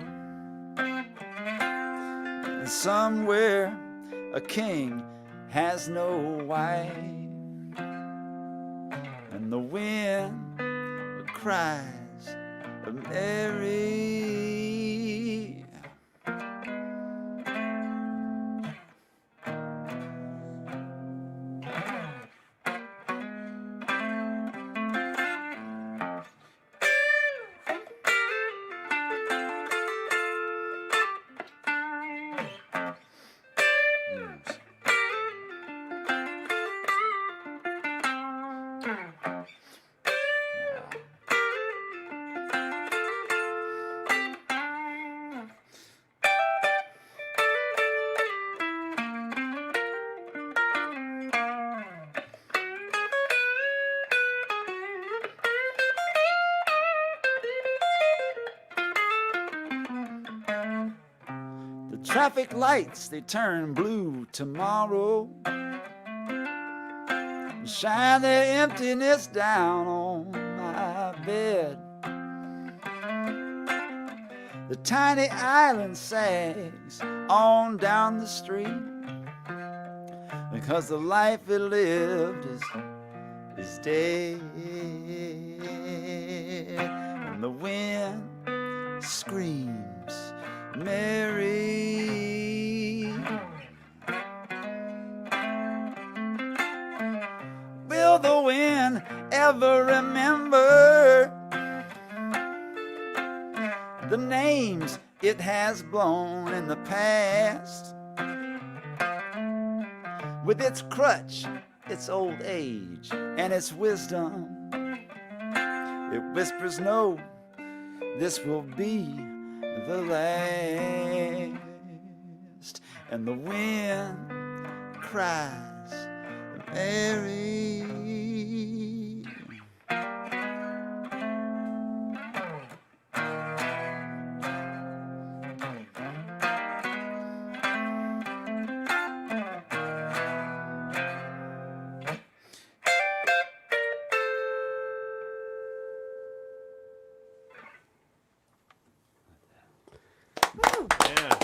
and somewhere a king has no wife, and the wind cries a merry. Traffic lights, they turn blue tomorrow, shine their emptiness down on my bed. The tiny island sags on down the street, because the life it lived is dead. And the wind screams Mary. Will the wind ever remember the names it has blown in the past? With its crutch, its old age, and its wisdom, it whispers, no, this will be the last. And the wind cries, Mary.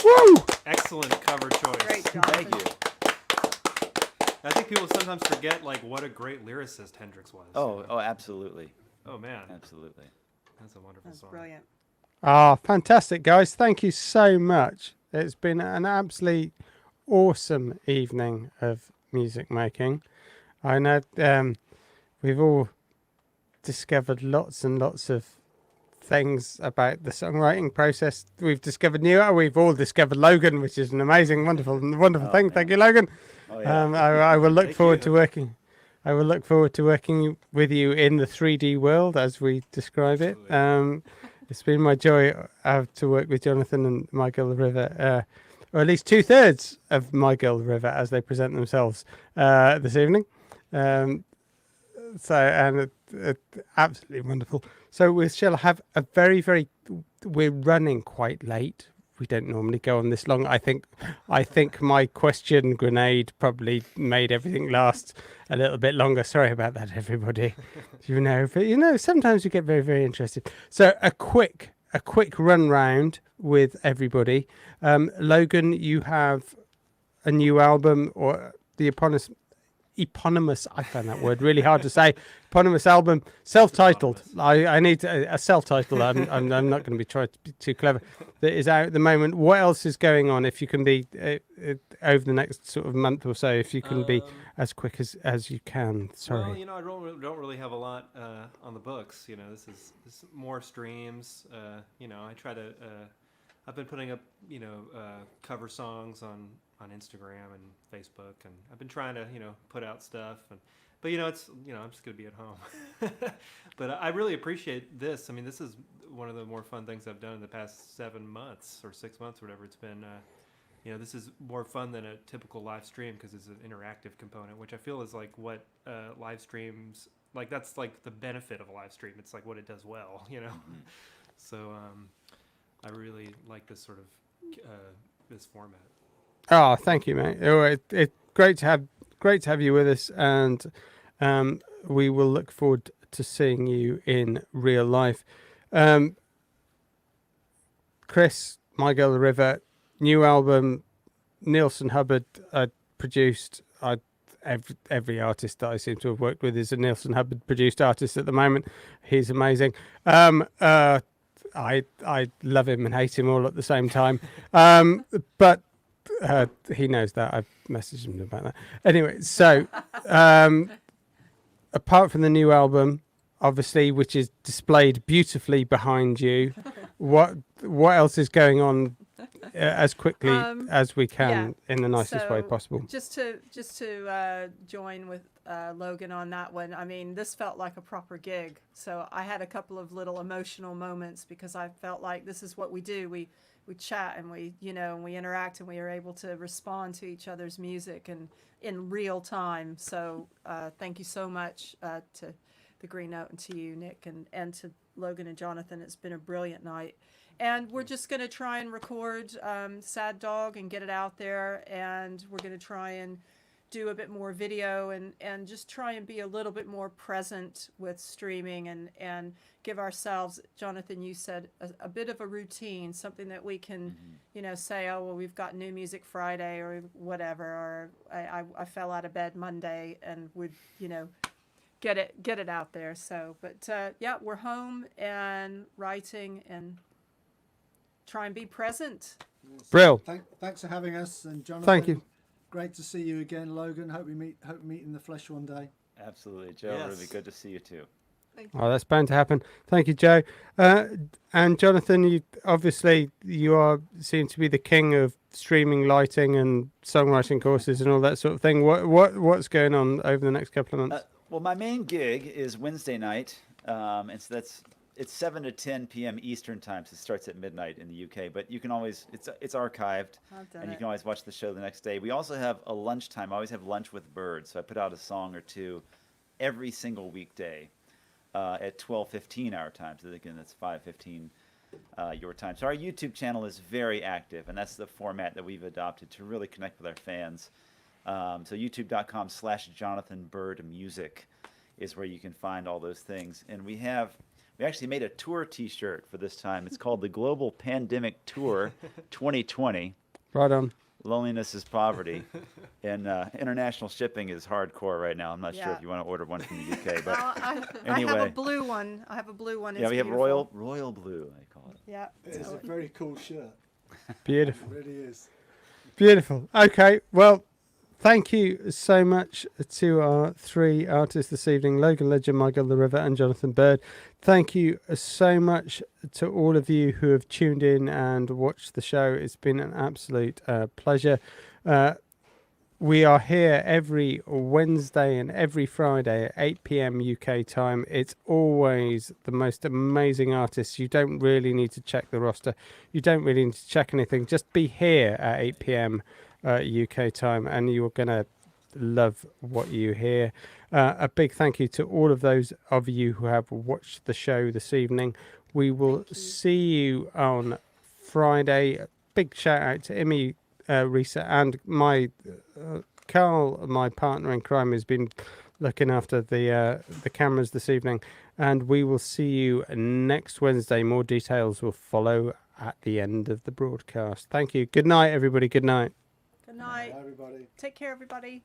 Woo! Excellent cover choice. Great, Thank you. I think people sometimes forget like what a great lyricist Hendrix was. Oh, absolutely. Oh man, absolutely. That's a wonderful That's song. brilliant. Ah, fantastic, guys. Thank you so much. It's been an absolutely awesome evening of music making. I know we've all discovered lots and lots of things about the songwriting process. We've discovered we've all discovered Logan, which is an amazing, wonderful thing. Man. Thank you, Logan. Oh, yeah. I will look forward to working. I will look forward to working with you in the 3D world as we describe it. It's been my joy to work with Jonathan and My Girl the River, or at least 2/3 of My Girl the River as they present themselves this evening. Absolutely wonderful. So we shall have a we're running quite late. We don't normally go on this long. I think my question grenade probably made everything last a little bit longer. Sorry about that, everybody. But sometimes you get very, very interested. So a quick run round with everybody. Logan, you have a new album, or the eponymous, I found that word really hard to say, eponymous album, self-titled. I need a self-titled. I'm not going to be trying to be too clever. That is out at the moment. What else is going on? If you can be over the next sort of month or so, if you can be as quick as you can. Sorry. Well, I don't really have a lot on the books. This is more streams. I try to. I've been putting up cover songs on Instagram and Facebook, and I've been trying to put out stuff, but it's I'm just gonna be at home. But I really appreciate this. I mean, this is one of the more fun things I've done in the past 7 months or 6 months, or whatever it's been. This is more fun than a typical live stream because it's an interactive component, which I feel is like what live streams, like that's like the benefit of a live stream. It's like what it does well, So I really like this sort of this format. Oh, thank you, mate. Oh, it's great to have you with us, and we will look forward to seeing you in real life. Chris, My Girl the River, new album, Nielsen Hubbard produced. Every artist that I seem to have worked with is a Nielsen Hubbard produced artist at the moment. He's amazing. I love him and hate him all at the same time. But he knows that. I've messaged him about that. Anyway, so apart from the new album, obviously, which is displayed beautifully behind you, what else is going on as quickly as we can in the nicest way possible? Just to join with Logan on that one. I mean, this felt like a proper gig. So I had a couple of little emotional moments because I felt like this is what we do. We chat and we interact and we are able to respond to each other's music and in real time. So thank you so much to the Green Note and to you, Nick, and to Logan and Jonathan. It's been a brilliant night. And we're just going to try and record Sad Dog and get it out there. And we're going to try and do a bit more video and just try and be a little bit more present with streaming and give ourselves, Jonathan, you said, a bit of a routine, something that we can, say, oh, well, we've got New Music Friday or whatever, or I fell out of bed Monday and would, get it out there. So, but yeah, we're home and writing and try and be present. Brill. Thanks for having us, and Jonathan. Thank you. Great to see you again, Logan. Hope we meet in the flesh one day. Absolutely, Joe. Yes. Really good to see you too. Oh, that's bound to happen. Thank you, Joe. And Jonathan, you seem to be the king of streaming, lighting, and songwriting courses and all that sort of thing. What's going on over the next couple of months? Well, my main gig is Wednesday night, and so it's 7 to 10 p.m. Eastern time, so it starts at midnight in the UK. But you can always it's archived, and you can always watch the show the next day. We also have a lunchtime. I always have lunch with Byrd, so I put out a song or two every single weekday at 12:15 our time. So again, that's 5:15 your time. So our YouTube channel is very active, and that's the format that we've adopted to really connect with our fans. So youtube.com/Jonathan Byrd Music is where you can find all those things. And we actually made a tour t-shirt for this time. It's called the Global Pandemic Tour 2020. Right on. Loneliness is poverty. And international shipping is hardcore right now. I'm not sure if you want to order one from the UK, but anyway. I have a blue one. Yeah, we have royal blue, I call it. Yeah. It's a very cool shirt. Beautiful. It really is. Beautiful. Okay, well, thank you so much to our three artists this evening, Logan Ledger, My Girl the River, and Jonathan Byrd. Thank you so much to all of you who have tuned in and watched the show. It's been an absolute pleasure. We are here every Wednesday and every Friday at 8 p.m. UK time. It's always the most amazing artists. You don't really need to check the roster. You don't really need to check anything. Just be here at 8 p.m. UK time, and you're going to love what you hear. A big thank you to all of those of you who have watched the show this evening. We will see you on Friday. A big shout out to Imi, Risa, and my Carl, my partner in crime, has been looking after the cameras this evening. And we will see you next Wednesday. More details will follow at the end of the broadcast. Thank you. Good night, everybody. Good night. Good night. Bye, everybody. Take care, everybody.